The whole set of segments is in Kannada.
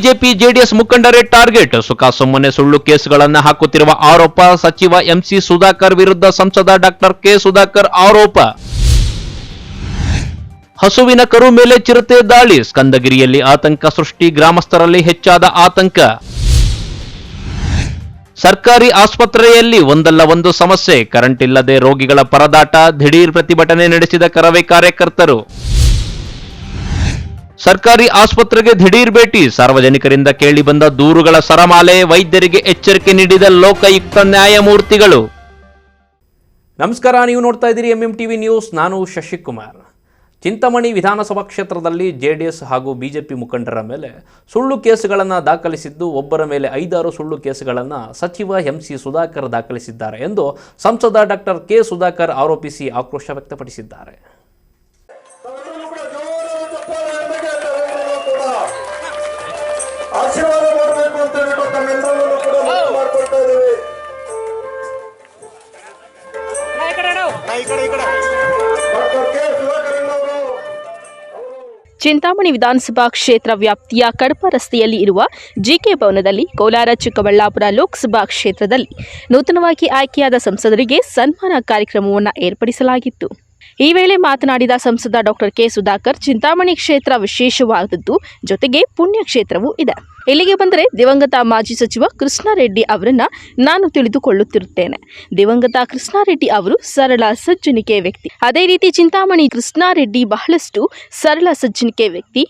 ಬಿಜೆಪಿ ಜೆಡಿಎಸ್ ಮುಖಂಡರೇ ಟಾರ್ಗೆಟ್. ಸುಮ್ಮನೆ ಸುಳ್ಳು ಕೇಸುಗಳನ್ನು ಹಾಕುತ್ತಿರುವ ಆರೋಪ. ಸಚಿವ ಎಂಸಿ ಸುಧಾಕರ್ ವಿರುದ್ಧ ಸಂಸದ ಡಾಕ್ಟರ್ ಕೆ ಸುಧಾಕರ್ ಆರೋಪ. ಹಸುವಿನ ಕರು ಮೇಲೆ ಚಿರತೆ ದಾಳಿ. ಸ್ಕಂದಗಿರಿಯಲ್ಲಿ ಆತಂಕ ಸೃಷ್ಟಿ. ಗ್ರಾಮಸ್ಥರಲ್ಲಿ ಹೆಚ್ಚಾದ ಆತಂಕ. ಸರ್ಕಾರಿ ಆಸ್ಪತ್ರೆಯಲ್ಲಿ ಒಂದಲ್ಲ ಒಂದು ಸಮಸ್ಯೆ. ಕರೆಂಟ್ ಇಲ್ಲದೆ ರೋಗಿಗಳ ಪರದಾಟ. ದಿಢೀರ್ ಪ್ರತಿಭಟನೆ ನಡೆಸಿದ ಕರವೇ ಕಾರ್ಯಕರ್ತರು. ಸರ್ಕಾರಿ ಆಸ್ಪತ್ರೆಗೆ ದಿಢೀರ್ ಭೇಟಿ. ಸಾರ್ವಜನಿಕರಿಂದ ಕೇಳಿಬಂದ ದೂರುಗಳ ಸರಮಾಲೆ. ವೈದ್ಯರಿಗೆ ಎಚ್ಚರಿಕೆ ನೀಡಿದ ಲೋಕಾಯುಕ್ತ ನ್ಯಾಯಮೂರ್ತಿಗಳು. ನಮಸ್ಕಾರ, ನೀವು ನೋಡ್ತಾ ಇದ್ದೀರಿ MMTV ನ್ಯೂಸ್. ನಾನು ಶಶಿಕುಮಾರ್. ಚಿಂತಾಮಣಿ ವಿಧಾನಸಭಾ ಕ್ಷೇತ್ರದಲ್ಲಿ ಜೆಡಿಎಸ್ ಹಾಗೂ ಬಿಜೆಪಿ ಮುಖಂಡರ ಮೇಲೆ ಸುಳ್ಳು ಕೇಸುಗಳನ್ನು ದಾಖಲಿಸಿದ್ದು, ಒಬ್ಬರ ಮೇಲೆ 5-6 ಸುಳ್ಳು ಕೇಸುಗಳನ್ನು ಸಚಿವ ಎಂಸಿ ಸುಧಾಕರ್ ದಾಖಲಿಸಿದ್ದಾರೆ ಎಂದು ಸಂಸದ ಡಾಕ್ಟರ್ ಕೆ ಸುಧಾಕರ್ ಆರೋಪಿಸಿ ಆಕ್ರೋಶ ವ್ಯಕ್ತಪಡಿಸಿದ್ದಾರೆ. ಚಿಂತಾಮಣಿ ವಿಧಾನಸಭಾ ಕ್ಷೇತ್ರ ವ್ಯಾಪ್ತಿಯ ಕಡಪ ರಸ್ತೆಯಲ್ಲಿ ಇರುವ ಜಿಕೆ ಭವನದಲ್ಲಿ ಕೋಲಾರ ಚಿಕ್ಕಬಳ್ಳಾಪುರ ಲೋಕಸಭಾ ಕ್ಷೇತ್ರದಲ್ಲಿ ನೂತನವಾಗಿ ಆಯ್ಕೆಯಾದ ಸಂಸದರಿಗೆ ಸನ್ಮಾನ ಕಾರ್ಯಕ್ರಮವನ್ನು ಏರ್ಪಡಿಸಲಾಗಿತ್ತು. ಈ ವೇಳೆ ಮಾತನಾಡಿದ ಸಂಸದ ಡಾಕ್ಟರ್ ಕೆ ಸುಧಾಕರ್, ಚಿಂತಾಮಣಿ ಕ್ಷೇತ್ರ ವಿಶೇಷವಾದದ್ದು, ಜೊತೆಗೆ ಪುಣ್ಯ ಕ್ಷೇತ್ರವೂ ಇದೆ. ಇಲ್ಲಿಗೆ ಬಂದರೆ ದಿವಂಗತ ಮಾಜಿ ಸಚಿವ ಕೃಷ್ಣಾರೆಡ್ಡಿ ಅವರನ್ನ ನಾನು ತಿಳಿದುಕೊಳ್ಳುತ್ತಿರುತ್ತೇನೆ. ದಿವಂಗತ ಕೃಷ್ಣಾರೆಡ್ಡಿ ಅವರು ಸರಳ ಸಜ್ಜನಿಕೆ ವ್ಯಕ್ತಿ. ಅದೇ ರೀತಿ ಚಿಂತಾಮಣಿ ಕೃಷ್ಣಾರೆಡ್ಡಿ ಬಹಳಷ್ಟು ಸರಳ ಸಜ್ಜನಿಕೆ ವ್ಯಕ್ತಿ.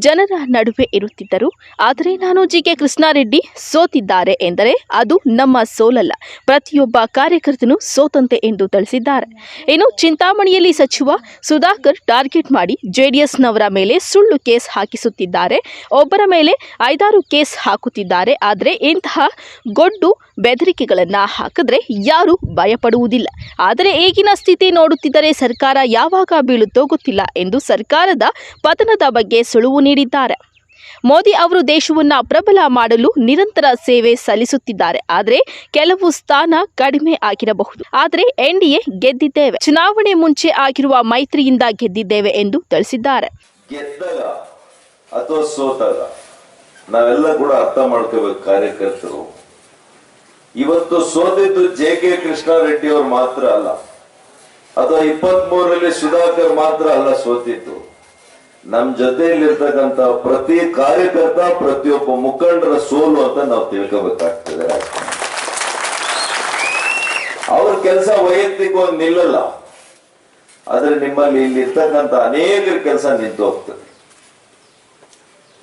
ಜನರ ನಡುವೆ ಇರುತ್ತಿದ್ದರು. ಆದರೆ ನಾನು ಜಿಕೆ ಕೃಷ್ಣಾರೆಡ್ಡಿ ಸೋತಿದ್ದಾರೆ ಎಂದರೆ ಅದು ನಮ್ಮ ಸೋಲಲ್ಲ, ಪ್ರತಿಯೊಬ್ಬ ಕಾರ್ಯಕರ್ತನು ಸೋತಂತೆ ಎಂದು ತಿಳಿಸಿದ್ದಾರೆ. ಇನ್ನು ಚಿಂತಾಮಣಿಯಲ್ಲಿ ಸಚಿವ ಸುಧಾಕರ್ ಟಾರ್ಗೆಟ್ ಮಾಡಿ ಜೆಡಿಎಸ್ನವರ ಮೇಲೆ ಸುಳ್ಳು ಕೇಸ್ ಹಾಕಿಸುತ್ತಿದ್ದಾರೆ. ಒಬ್ಬರ ಮೇಲೆ 5-6 ಕೇಸ್ ಹಾಕುತ್ತಿದ್ದಾರೆ. ಆದರೆ ಇಂತಹ ಗೊಡ್ಡು ಬೆದರಿಕೆಗಳನ್ನು ಹಾಕಿದ್ರೆ ಯಾರೂ ಭಯಪಡುವುದಿಲ್ಲ. ಆದರೆ ಈಗಿನ ಸ್ಥಿತಿ ನೋಡುತ್ತಿದ್ದರೆ ಸರ್ಕಾರ ಯಾವಾಗ ಬೀಳುತ್ತೋ ಗೊತ್ತಿಲ್ಲ ಎಂದು ಸರ್ಕಾರದ ಪತನದ ಬಗ್ಗೆ ಸುಳುವು ನೀಡಿದ್ದಾರೆ. ಮೋದಿ ಅವರು ದೇಶವನ್ನು ಪ್ರಬಲ ಮಾಡಲು ನಿರಂತರ ಸೇವೆ ಸಲ್ಲಿಸುತ್ತಿದ್ದಾರೆ. ಆದರೆ ಕೆಲವು ಸ್ಥಾನ ಕಡಿಮೆ ಆಗಿರಬಹುದು. ಆದರೆ NDA ಗೆದ್ದಿದ್ದೇವೆ, ಚುನಾವಣೆ ಮುಂಚೆ ಆಗಿರುವ ಮೈತ್ರಿಯಿಂದ ಗೆದ್ದಿದ್ದೇವೆ ಎಂದು ತಿಳಿಸಿದ್ದಾರೆ. ನಾವೆಲ್ಲ ಕೂಡ ಅರ್ಥ ಮಾಡ್ಕೋಬೇಕು ಕಾರ್ಯಕರ್ತರು. ಇವತ್ತು ಸೋತಿದ್ದು JK ಕೃಷ್ಣಾರೆಡ್ಡಿ ಅವರು ಮಾತ್ರ ಅಲ್ಲ, ಅಥವಾ 23ರಲ್ಲಿ ಸುಧಾಕರ್ ಮಾತ್ರ ಅಲ್ಲ ಸೋತಿದ್ದು. ನಮ್ ಜೊತೆಯಲ್ಲಿರ್ತಕ್ಕಂಥ ಪ್ರತಿ ಕಾರ್ಯಕರ್ತ, ಪ್ರತಿಯೊಬ್ಬ ಮುಖಂಡರ ಸೋಲು ಅಂತ ನಾವು ತಿಳ್ಕೋಬೇಕಾಗ್ತದೆ. ಅವ್ರ ಕೆಲಸ ವೈಯಕ್ತಿಕವಾಗಿ ನಿಲ್ಲಲ್ಲ, ಆದ್ರೆ ನಿಮ್ಮಲ್ಲಿ ಇಲ್ಲಿ ಇರ್ತಕ್ಕಂಥ ಅನೇಕರ ಕೆಲಸ ನಿಂತು ಹೋಗ್ತದೆ.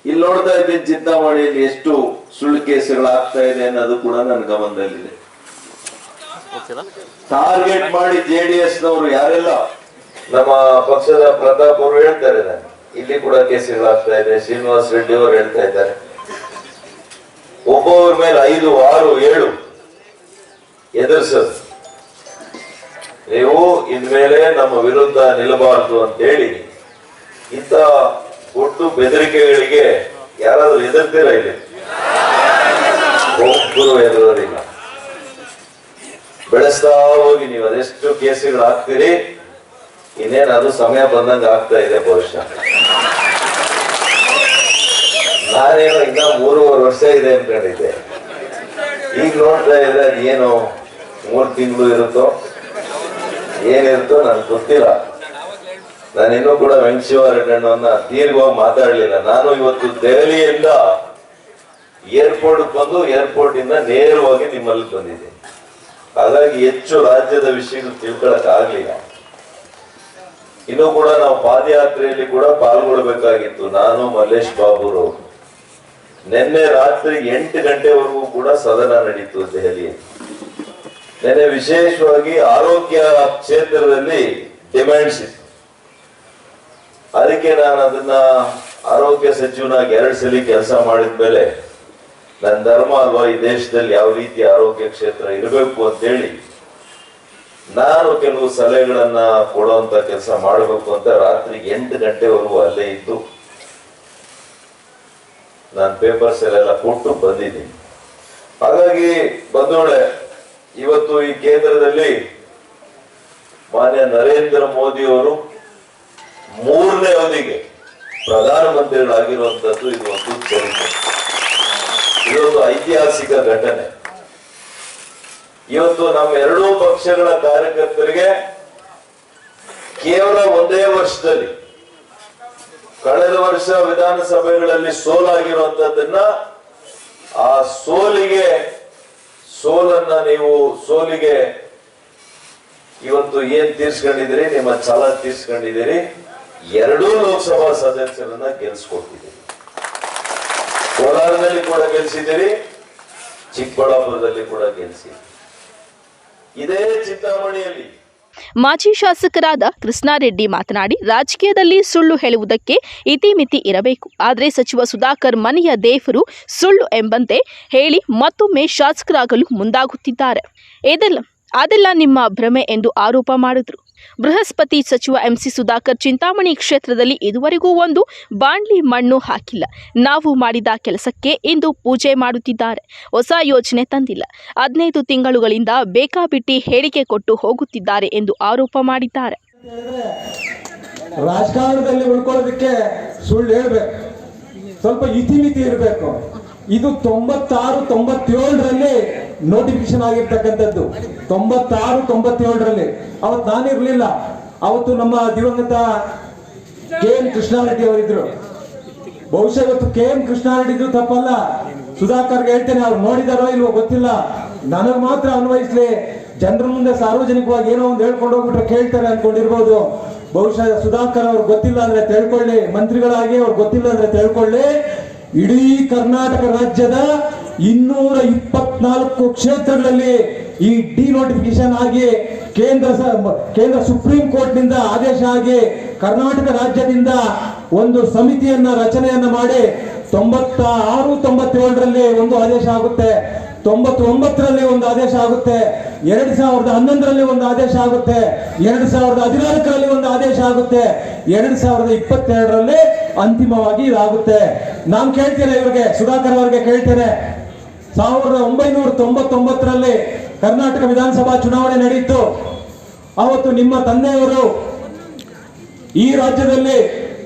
ಇಲ್ಲಿ ನೋಡ್ತಾ ಇದ್ದೀನಿ ಚಿಂತಾಮಣಿಯಲ್ಲಿ ಎಷ್ಟು ಸುಳ್ಳು ಕೇಸುಗಳಾಗ್ತಾ ಇದೆ ಅನ್ನೋದು ಕೂಡ ನನ್ನ ಗಮನದಲ್ಲಿದೆ. ಟಾರ್ಗೆಟ್ ಮಾಡಿ JDS-ನವರು ಯಾರೆಲ್ಲ ನಮ್ಮ ಪಕ್ಷದ ಪ್ರತಾಪ್ ಅವರು ಹೇಳ್ತಾರೆ, ಇಲ್ಲಿ ಕೂಡ ಕೇಸುಗಳಾಗ್ತಾ ಇದೆ. ಶ್ರೀನಿವಾಸ್ ರೆಡ್ಡಿ ಅವರು ಹೇಳ್ತಾ ಇದ್ದಾರೆ, ಒಬ್ಬೊಬ್ಬರ ಮೇಲೆ 5, 6, 7 ಎದುರಿಸೋದು. ನೀವು ಇನ್ಮೇಲೆ ನಮ್ಮ ವಿರುದ್ಧ ನಿಲ್ಲಬಾರದು ಅಂತ ಹೇಳಿ ಇಂತ ಒಟ್ಟು ಬೆದರಿಕೆಗಳಿಗೆ ಯಾರಾದ್ರೂ ಎದುರ್ತೀರಾ? ಇಲ್ಲಿ ಒಬ್ಬರು ಎದುರೋದಿಲ್ಲ. ಬೆಳೆಸ್ತಾ ಹೋಗಿ ನೀವು ಅದೆಷ್ಟು ಕೇಸುಗಳು ಹಾಕ್ತೀರಿ, ಇನ್ನೇನು ಅದು ಸಮಯ ಬಂದಂಗ ಆಗ್ತಾ ಇದೆ. ಬಹುಶಃ ನಾನೇನೋ ಇನ್ನ 3.5 ವರ್ಷ ಇದೆ ಅನ್ಕೊಂಡಿದ್ದೆ. ಈಗ ನೋಡ್ತಾ ಇದ್ರೆ ಏನು 3 ತಿಂಗಳು ಇರುತ್ತೋ ಏನಿರುತ್ತೋ ನನ್ಗೆ ಗೊತ್ತಿಲ್ಲ. ನಾನಿನ್ನೂ ಕೂಡ ವೆಂಕಟೇಶ್ವರಣ್ಣನ ದೀರ್ಘವಾಗಿ ಮಾತಾಡ್ಲಿಲ್ಲ. ನಾನು ಇವತ್ತು ದೆಹಲಿಯಿಂದ ಏರ್ಪೋರ್ಟ್ ಬಂದು ಏರ್ಪೋರ್ಟ್ ಇಂದ ನೇರವಾಗಿ ನಿಮ್ಮಲ್ಲಿ ಬಂದಿದ್ದೆ. ಹಾಗಾಗಿ ಹೆಚ್ಚು ರಾಜ್ಯದ ವಿಷಯಗಳು ತಿಳ್ಕೊಳಕ್ ಆಗ್ಲಿಲ್ಲ. ಇನ್ನೂ ಕೂಡ ನಾವು ಪಾದಯಾತ್ರೆಯಲ್ಲಿ ಕೂಡ ಪಾಲ್ಗೊಳ್ಬೇಕಾಗಿತ್ತು. ನಾನು ಮಲ್ಲೇಶ್ ಬಾಬುರು ನಿನ್ನೆ ರಾತ್ರಿ 8 ಗಂಟೆವರೆಗೂ ಕೂಡ ಸದನ ನಡೀತು ದೆಹಲಿಯಲ್ಲಿ. ನಿನ್ನೆ ವಿಶೇಷವಾಗಿ ಆರೋಗ್ಯ ಕ್ಷೇತ್ರದಲ್ಲಿ ಡಿಮ್ಯಾಂಡ್ಸ್ ಇತ್ತು. ಅದಕ್ಕೆ ನಾನು ಅದನ್ನ ಆರೋಗ್ಯ ಸಚಿವನಾಗಿ 2 ಸಲ ಕೆಲಸ ಮಾಡಿದ್ಮೇಲೆ ನನ್ನ ಧರ್ಮ ಅಲ್ವಾ ಈ ದೇಶದಲ್ಲಿ ಯಾವ ರೀತಿ ಆರೋಗ್ಯ ಕ್ಷೇತ್ರ ಇರಬೇಕು ಅಂತೇಳಿ ನಾನು ಕೆಲವು ಸಲಹೆಗಳನ್ನ ಕೊಡುವಂತ ಕೆಲಸ ಮಾಡಬೇಕು ಅಂತ ರಾತ್ರಿ 8 ಗಂಟೆವರೆಗೂ ಅಲ್ಲೇ ಇದ್ದು ನಾನು ಪೇಪರ್ಸ್ ಎಲ್ಲ ಕೊಟ್ಟು ಬಂದಿದ್ದೀನಿ. ಹಾಗಾಗಿ ಬಂದೋಳೆ ಇವತ್ತು ಈ ಕೇಂದ್ರದಲ್ಲಿ ಮಾನ್ಯ ನರೇಂದ್ರ ಮೋದಿ ಅವರು 3ನೇ ಅವಧಿಗೆ ಪ್ರಧಾನಮಂತ್ರಿಗಳಾಗಿರುವಂತದ್ದು ಇದು ಒಂದು ಚರಿತ್ರೆ. ಐತಿಹಾಸಿಕ ಘಟನೆ. ಇವತ್ತು ನಮ್ಮ ಎರಡೂ ಪಕ್ಷಗಳ ಕಾರ್ಯಕರ್ತರಿಗೆ ಕೇವಲ ಒಂದೇ ವರ್ಷದಲ್ಲಿ, ಕಳೆದ ವರ್ಷ ವಿಧಾನಸಭೆಗಳಲ್ಲಿ ಸೋಲಾಗಿರುವಂತದ್ದನ್ನ, ಆ ಸೋಲಿಗೆ ಇವತ್ತು ಏನ್ ತೀರ್ಸ್ಕೊಂಡಿದ್ದೀರಿ, ನಿಮ್ಮ ಛಲ ತೀರ್ಸ್ಕೊಂಡಿದ್ದೀರಿ. ಎರಡೂ ಲೋಕಸಭಾ ಸದಸ್ಯರನ್ನ ಗೆಲ್ಸ್ಕೊಟ್ಟಿದ್ದೀರಿ. ಕೋಲಾರದಲ್ಲಿ ಕೂಡ ಗೆಲ್ಸಿದ್ದೀರಿ, ಚಿಕ್ಕಬಳ್ಳಾಪುರದಲ್ಲಿ ಕೂಡ ಗೆಲ್ಸಿದ್ದೀರಿ. ಇದೇ ಚಿಂತಾಮಣಿಯಲ್ಲಿ ಮಾಜಿ ಶಾಸಕರಾದ ಕೃಷ್ಣಾರೆಡ್ಡಿ ಮಾತನಾಡಿ, ರಾಜಕೀಯದಲ್ಲಿ ಸುಳ್ಳು ಹೇಳುವುದಕ್ಕೆ ಇತಿಮಿತಿ ಇರಬೇಕು. ಆದರೆ ಸಚಿವ ಸುಧಾಕರ್ ಮನೆಯ ದೇವರು ಸುಳ್ಳು ಎಂಬಂತೆ ಹೇಳಿ ಮತ್ತೊಮ್ಮೆ ಶಾಸಕರಾಗಲು ಮುಂದಾಗುತ್ತಿದ್ದಾರೆ. ಅದೆಲ್ಲ ನಿಮ್ಮ ಭ್ರಮೆ ಎಂದು ಆರೋಪ ಮಾಡಿದರು. ಬೃಹಸ್ಪತಿ ಸಚಿವ ಎಂಸಿ ಸುಧಾಕರ್ ಚಿಂತಾಮಣಿ ಕ್ಷೇತ್ರದಲ್ಲಿ ಇದುವರೆಗೂ ಒಂದು ಬಾಂಡ್ಲಿ ಮಣ್ಣು ಹಾಕಿಲ್ಲ. ನಾವು ಮಾಡಿದ ಕೆಲಸಕ್ಕೆ ಇಂದು ಪೂಜೆ ಮಾಡುತ್ತಿದ್ದಾರೆ. ಹೊಸ ಯೋಜನೆ ತಂದಿಲ್ಲ. 15 ತಿಂಗಳುಗಳಿಂದ ಬೇಕಾಬಿಟ್ಟಿ ಹೇಳಿಕೆ ಕೊಟ್ಟು ಹೋಗುತ್ತಿದ್ದಾರೆ ಎಂದು ಆರೋಪ ಮಾಡಿದ್ದಾರೆ. ರಾಜಕಾರಣದಲ್ಲಿ ಉಳ್ಕೊಳ್ಳೋದಕ್ಕೆ ಸುಳ್ಳು ಹೇಳ್ಬೇಕು, ಸ್ವಲ್ಪ ಇತಿಮಿತಿ ಇರಬೇಕು. ಇದು 96-97ರಲ್ಲಿ ನೋಟಿಫಿಕೇಶನ್ ಆಗಿರ್ತಕ್ಕಂಥದ್ದು. 96-97ರಲ್ಲಿ ಅವತ್ತು ನಾನಿರ್ಲಿಲ್ಲ. ಅವತ್ತು ನಮ್ಮ ದಿವಂಗತ KM ಕೃಷ್ಣಾರೆಡ್ಡಿ ಅವರಿದ್ರು. ಬಹುಶಃ ಇವತ್ತು KM ಕೃಷ್ಣಾರೆಡ್ಡಿ ಇದ್ರು ತಪ್ಪಲ್ಲ. ಸುಧಾಕರ್ಗೆ ಹೇಳ್ತೇನೆ, ಅವ್ರು ನೋಡಿದಾರೋ ಇಲ್ವೋ ಗೊತ್ತಿಲ್ಲ, ನನಗೆ ಮಾತ್ರ ಅನ್ವಯಿಸ್ಲಿ. ಜನರ ಮುಂದೆ ಸಾರ್ವಜನಿಕವಾಗಿ ಏನೋ ಒಂದು ಹೇಳ್ಕೊಂಡು ಹೋಗ್ಬಿಟ್ರೆ ಕೇಳ್ತಾರೆ ಅನ್ಕೊಂಡಿರ್ಬೋದು. ಬಹುಶಃ ಸುಧಾಕರ್ ಅವ್ರು ಗೊತ್ತಿಲ್ಲ ಅಂದ್ರೆ ತಿಳ್ಕೊಳ್ಳಿ, ಮಂತ್ರಿಗಳಾಗಿ ಅವ್ರು ಗೊತ್ತಿಲ್ಲ ಅಂದ್ರೆ ತಿಳ್ಕೊಳ್ಳಿ. ಇಡೀ ಕರ್ನಾಟಕ ರಾಜ್ಯದ 224 ಕ್ಷೇತ್ರಗಳಲ್ಲಿ ಈ ಡಿನೋಟಿಫಿಕೇಶನ್ ಆಗಿ ಕೇಂದ್ರ ಸುಪ್ರೀಂ ಕೋರ್ಟ್ ನಿಂದ ಆದೇಶ ಆಗಿ ಕರ್ನಾಟಕ ರಾಜ್ಯದಿಂದ ಒಂದು ಸಮಿತಿಯನ್ನ ರಚನೆಯನ್ನ ಮಾಡಿ 96-97ರಲ್ಲಿ ಒಂದು ಆದೇಶ ಆಗುತ್ತೆ, 99ರಲ್ಲಿ ಒಂದು ಆದೇಶ ಆಗುತ್ತೆ, 2011ರಲ್ಲಿ ಒಂದು ಆದೇಶ ಆಗುತ್ತೆ, 2014ರಲ್ಲಿ ಒಂದು ಆದೇಶ ಆಗುತ್ತೆ, 2022ರಲ್ಲಿ ಅಂತಿಮವಾಗಿ ಇದಾಗುತ್ತೆ. ನಾನು ಕೇಳ್ತೇನೆ ಇವ್ರಿಗೆ, ಸುಧಾಕರ್ ಅವರಿಗೆ ಕೇಳ್ತೇನೆ, 1999ರಲ್ಲಿ ಕರ್ನಾಟಕ ವಿಧಾನಸಭಾ ಚುನಾವಣೆ ನಡೆಯಿತು. ಅವತ್ತು ನಿಮ್ಮ ತಂದೆಯವರು ಈ ರಾಜ್ಯದಲ್ಲಿ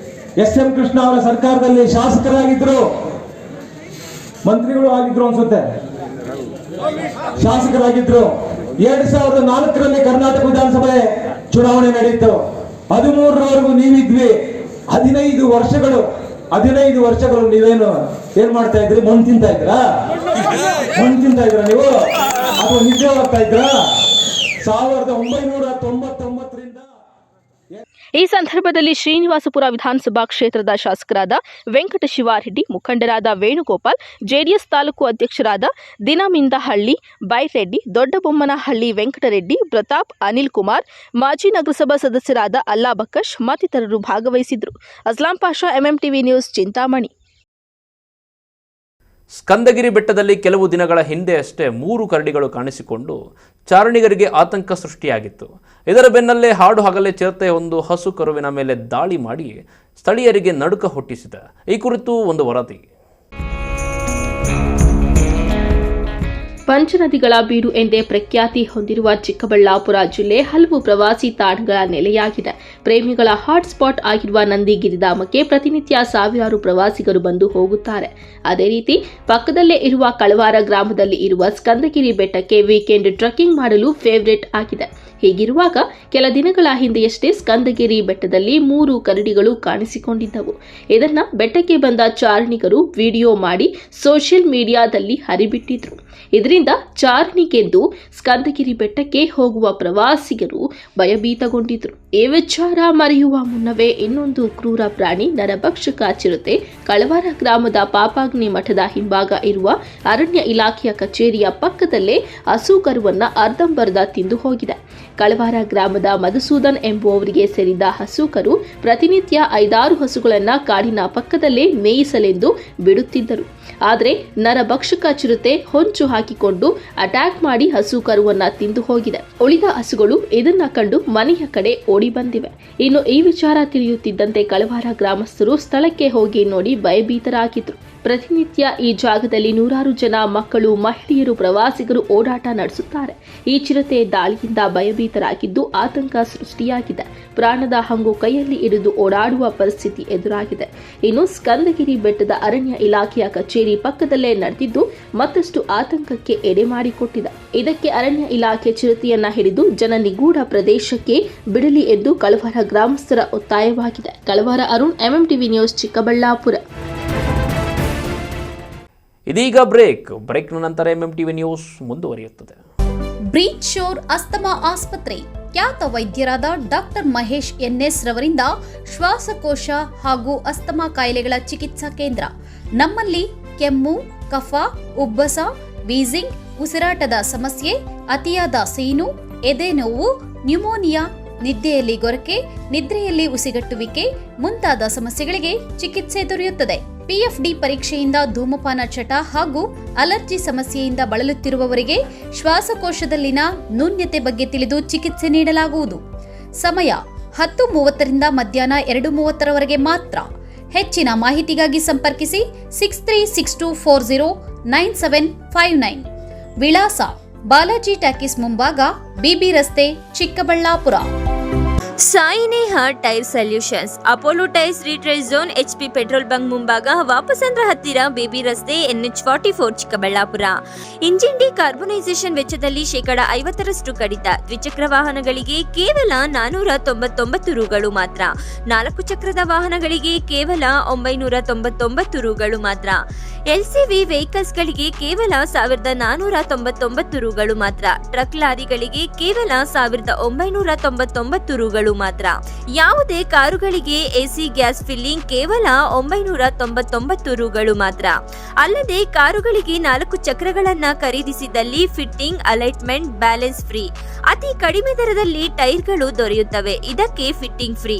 SM ಕೃಷ್ಣ ಅವರ ಸರ್ಕಾರದಲ್ಲಿ ಶಾಸಕರಾಗಿದ್ರು, ಮಂತ್ರಿಗಳು ಆಗಿದ್ರು ಅನ್ಸುತ್ತೆ, ಶಾಸಕರಾಗಿದ್ರು. 2004ರಲ್ಲಿ ಕರ್ನಾಟಕ ವಿಧಾನಸಭೆ ಚುನಾವಣೆ ನಡೆಯಿತು. 13ರವರೆಗೂ ನೀವಿದ್ವಿ. 15 ವರ್ಷಗಳು ನೀವೇನು ಏನ್ ಮಾಡ್ತಾ ಇದ್ರಿ? ಮಣ್ಣು ತಿಂತಾ ಇದ್ರಾ ನೀವು? ಅಥವಾ ನಿದ್ದೆ ಹೋಗ್ತಾ ಇದ್ರಾ? 1999ರಿಂದ ಈ ಸಂದರ್ಭದಲ್ಲಿ ಶ್ರೀನಿವಾಸಪುರ ವಿಧಾನಸಭಾ ಕ್ಷೇತ್ರದ ಶಾಸಕರಾದ ವೆಂಕಟಶಿವಾರೆಡ್ಡಿ, ಮುಖಂಡರಾದ ವೇಣುಗೋಪಾಲ್, ಜೆಡಿಎಸ್ ತಾಲೂಕು ಅಧ್ಯಕ್ಷರಾದ ದಿನಮಿಂದಹಳ್ಳಿ ಬೈರೆಡ್ಡಿ, ದೊಡ್ಡಬೊಮ್ಮನಹಳ್ಳಿ ವೆಂಕಟರೆಡ್ಡಿ, ಪ್ರತಾಪ್, ಅನಿಲ್ ಕುಮಾರ್, ಮಾಜಿ ನಗರಸಭಾ ಸದಸ್ಯರಾದ ಅಲ್ಲಾಬಕಶ್ ಮತ್ತಿತರರು ಭಾಗವಹಿಸಿದ್ರು. Aslam Pasha, MMTV news, Chintamani. ಸ್ಕಂದಗಿರಿ ಬೆಟ್ಟದಲ್ಲಿ ಕೆಲವು ದಿನಗಳ ಹಿಂದೆ ಅಷ್ಟೇ 3 ಕರಡಿಗಳು ಕಾಣಿಸಿಕೊಂಡು ಚಾರಣಿಗರಿಗೆ ಆತಂಕ ಸೃಷ್ಟಿಯಾಗಿತ್ತು. ಇದರ ಬೆನ್ನಲ್ಲೇ ಹಾಡು ಹಗಲೇ ಚಿರತೆ ಒಂದು ಹಸು ಕರುವಿನ ಮೇಲೆ ದಾಳಿ ಮಾಡಿ ಸ್ಥಳೀಯರಿಗೆ ನಡುಕ ಹುಟ್ಟಿಸಿದೆ. ಈ ಕುರಿತು ಒಂದು ವರದಿ. ಪಂಚನದಿಗಳ ಬೀಡು ಎಂದೇ ಪ್ರಖ್ಯಾತಿ ಹೊಂದಿರುವ ಚಿಕ್ಕಬಳ್ಳಾಪುರ ಜಿಲ್ಲೆ ಹಲವು ಪ್ರವಾಸಿ ತಾಣಗಳ ನೆಲೆಯಾಗಿದೆ. ಪ್ರೇಮಿಗಳ ಹಾಟ್ಸ್ಪಾಟ್ ಆಗಿರುವ ನಂದಿಗಿರಿಧಾಮಕ್ಕೆ ಪ್ರತಿನಿತ್ಯ ಸಾವಿರಾರು ಪ್ರವಾಸಿಗರು ಬಂದು ಹೋಗುತ್ತಾರೆ. ಅದೇ ರೀತಿ ಪಕ್ಕದಲ್ಲೇ ಇರುವ ಕಳವಾರ ಗ್ರಾಮದಲ್ಲಿ ಇರುವ ಸ್ಕಂದಗಿರಿ ಬೆಟ್ಟಕ್ಕೆ ವೀಕೆಂಡ್ ಟ್ರೆಕ್ಕಿಂಗ್ ಮಾಡಲು ಫೇವರೇಟ್ ಆಗಿದೆ. ಹೀಗಿರುವಾಗ ಕೆಲ ದಿನಗಳ ಹಿಂದೆಯಷ್ಟೇ ಸ್ಕಂದಗಿರಿ ಬೆಟ್ಟದಲ್ಲಿ 3 ಕರಡಿಗಳು ಕಾಣಿಸಿಕೊಂಡಿದ್ದವು. ಇದನ್ನ ಬೆಟ್ಟಕ್ಕೆ ಬಂದ ಚಾರಣಿಗರು ವಿಡಿಯೋ ಮಾಡಿ ಸೋಷಿಯಲ್ ಮೀಡಿಯಾದಲ್ಲಿ ಹರಿಬಿಟ್ಟಿದ್ರು. ಇದರಿಂದ ಚಾರಣಿಗೆಂದು ಸ್ಕಂದಗಿರಿ ಬೆಟ್ಟಕ್ಕೆ ಹೋಗುವ ಪ್ರವಾಸಿಗರು ಭಯಭೀತಗೊಂಡಿದ್ರು. ಈ ವಿಚಾರ ಮರೆಯುವ ಮುನ್ನವೇ ಇನ್ನೊಂದು ಕ್ರೂರ ಪ್ರಾಣಿ ನರಭಕ್ಷಕ ಚಿರತೆ ಕಳವಾರ ಗ್ರಾಮದ ಪಾಪಾಗ್ನಿ ಮಠದ ಹಿಂಭಾಗ ಇರುವ ಅರಣ್ಯ ಇಲಾಖೆಯ ಕಚೇರಿಯ ಪಕ್ಕದಲ್ಲೇ ಹಸು ಕರುವನ್ನ ಅರ್ಧಂಬರ್ಧ ತಿಂದು ಹೋಗಿದೆ. ಕಳವಾರ ಗ್ರಾಮದ ಮಧುಸೂದನ್ ಎಂಬುವವರಿಗೆ ಸೇರಿದ ಹಸು ಕರು ಪ್ರತಿನಿತ್ಯ 5-6 ಹಸುಗಳನ್ನ ಕಾಡಿನ ಪಕ್ಕದಲ್ಲೇ ಮೇಯಿಸಲೆಂದು ಬಿಡುತ್ತಿದ್ದರು. ಆದರೆ ನರಭಕ್ಷಕ ಚಿರತೆ ಹೊಂಚು ಹಾಕಿಕೊಂಡು ಅಟ್ಯಾಕ್ ಮಾಡಿ ಹಸು ಕರುವನ್ನ ತಿಂದು ಹೋಗಿದೆ. ಉಳಿದ ಹಸುಗಳು ಇದನ್ನ ಕಂಡು ಮನೆಯ ಕಡೆ ಓಡಿ ಬಂದಿವೆ. ಇನ್ನು ಈ ವಿಚಾರ ತಿಳಿಯುತ್ತಿದ್ದಂತೆ ಕಳವಾರ ಗ್ರಾಮಸ್ಥರು ಸ್ಥಳಕ್ಕೆ ಹೋಗಿ ನೋಡಿ ಭಯಭೀತರಾಗಿದ್ರು. ಪ್ರತಿನಿತ್ಯ ಈ ಜಾಗದಲ್ಲಿ ನೂರಾರು ಜನ ಮಕ್ಕಳು, ಮಹಿಳೆಯರು, ಪ್ರವಾಸಿಗರು ಓಡಾಟ ನಡೆಸುತ್ತಾರೆ. ಈ ಚಿರತೆ ದಾಳಿಯಿಂದ ಭಯಭೀತರಾಗಿದ್ದು ಆತಂಕ ಸೃಷ್ಟಿಯಾಗಿದೆ. ಪ್ರಾಣದ ಹಂಗು ಕೈಯಲ್ಲಿ ಹಿಡಿದು ಓಡಾಡುವ ಪರಿಸ್ಥಿತಿ ಎದುರಾಗಿದೆ. ಇನ್ನು ಸ್ಕಂದಗಿರಿ ಬೆಟ್ಟದ ಅರಣ್ಯ ಇಲಾಖೆಯ ಕಚೇರಿ ಕಚೇರಿ ಪಕ್ಕದಲ್ಲೇ ನಡೆದಿದ್ದು ಮತ್ತಷ್ಟು ಆತಂಕಕ್ಕೆ ಎಡೆ ಮಾಡಿಕೊಟ್ಟಿದೆ. ಇದಕ್ಕೆ ಅರಣ್ಯ ಇಲಾಖೆ ಚಿರತೆಯನ್ನ ಹಿಡಿದು ಜನನಿಗೂಢ ಪ್ರದೇಶಕ್ಕೆ ಬಿಡಲಿ ಎಂದು ಕಳವಾರ ಗ್ರಾಮಸ್ಥರ ಒತ್ತಾಯವಾಗಿದೆ. ಕಳವಾರ ಅರುಣ್, ಎಂಎಂಟಿವಿ ನ್ಯೂಸ್, ಚಿಕ್ಕಬಳ್ಳಾಪುರ. ಇದೀಗ ಬ್ರೇಕ್ನ ನಂತರ ಎಂಎಂಟಿವಿ ನ್ಯೂಸ್ ಮುಂದುವರಿಯುತ್ತದೆ. ಬ್ರೀಚ್ ಶೋರ್ ಅಸ್ತಮಾ ಆಸ್ಪತ್ರೆ ಖ್ಯಾತ ವೈದ್ಯರಾದ ಡಾಕ್ಟರ್ ಮಹೇಶ್ ಎನ್ಎಸ್ ರವರಿಂದ ಶ್ವಾಸಕೋಶ ಹಾಗೂ ಅಸ್ತಮಾ ಕಾಯಿಲೆಗಳ ಚಿಕಿತ್ಸಾ ಕೇಂದ್ರ. ನಮ್ಮಲ್ಲಿ ಕೆಮ್ಮು, ಕಫ, ಉಬ್ಬಸ, ವೀಸಿಂಗ್, ಉಸಿರಾಟದ ಸಮಸ್ಯೆ, ಅತಿಯಾದ ಸೀನು, ಎದೆ ನೋವು, ನ್ಯೂಮೋನಿಯಾ, ನಿದ್ದೆಯಲ್ಲಿ ಗೊರಕೆ, ನಿದ್ರೆಯಲ್ಲಿ ಉಸಿಗಟ್ಟುವಿಕೆ ಮುಂತಾದ ಸಮಸ್ಯೆಗಳಿಗೆ ಚಿಕಿತ್ಸೆ ದೊರೆಯುತ್ತದೆ. ಪಿಎಫ್ಡಿ ಪರೀಕ್ಷೆಯಿಂದ ಧೂಮಪಾನ ಚಟ ಹಾಗೂ ಅಲರ್ಜಿ ಸಮಸ್ಯೆಯಿಂದ ಬಳಲುತ್ತಿರುವವರಿಗೆ ಶ್ವಾಸಕೋಶದಲ್ಲಿನ ನ್ಯೂನ್ಯತೆ ಬಗ್ಗೆ ತಿಳಿದು ಚಿಕಿತ್ಸೆ ನೀಡಲಾಗುವುದು. ಸಮಯ 10:30 ಮಧ್ಯಾಹ್ನ 2:30 ಮಾತ್ರ. ಹೆಚ್ಚಿನ ಮಾಹಿತಿಗಾಗಿ ಸಂಪರ್ಕಿಸಿ 6362409759. ವಿಳಾಸ ಬಾಲಾಜಿ ಟಾಕೀಸ್ ಮುಂಭಾಗ, ಬಿಬಿ ರಸ್ತೆ, Chikkaballapur. Sai Neha tyre solutions, Apollo tyres retreads zone, HP petrol bunk ಮುಂಭಾಗ, ವಾಪಸಂದ್ರ ಹತ್ತಿರ, ಬೇಬಿ ರಸ್ತೆ, NH44, ಚಿಕ್ಕಬಳ್ಳಾಪುರ. ಇಂಜಿನ್ ಡಿಕಾರ್ಬನೈಸೇಷನ್ ವೆಚ್ಚದಲ್ಲಿ 50% ಕಡಿತ. ದ್ವಿಚಕ್ರ ವಾಹನಗಳಿಗೆ ಕೇವಲ 499 ರೂಗಳು ಮಾತ್ರ. 4 ಚಕ್ರದ ವಾಹನಗಳಿಗೆ ಕೇವಲ 999 ರೂಗಳು ಮಾತ್ರ. LCV ವೆಹಿಕಲ್ಸ್ಗಳಿಗೆ ಕೇವಲ 1499 ರೂಗಳು ಮಾತ್ರ. ಟ್ರಕ್ ಲಾರಿಗಳಿಗೆ ಕೇವಲ 1999 ರೂಗಳು ಮಾತ್ರ. ಯಾವುದೇ ಕಾರುಗಳಿಗೆ AC ಗ್ಯಾಸ್ ಫಿಲ್ಲಿಂಗ್ ಕೇವಲ 999 ರೂಗಳು ಮಾತ್ರ. ಅಲ್ಲದೆ ಕಾರುಗಳಿಗೆ 4 ಚಕ್ರಗಳನ್ನ ಖರೀದಿಸಿದಲ್ಲಿ ಫಿಟ್ಟಿಂಗ್, ಅಲೈಟ್ಮೆಂಟ್, ಬ್ಯಾಲೆನ್ಸ್ ಫ್ರೀ. ಅತಿ ಕಡಿಮೆ ದರದಲ್ಲಿ ಟೈರ್ಗಳು ದೊರೆಯುತ್ತವೆ. ಇದಕ್ಕೆ ಫಿಟ್ಟಿಂಗ್ ಫ್ರೀ.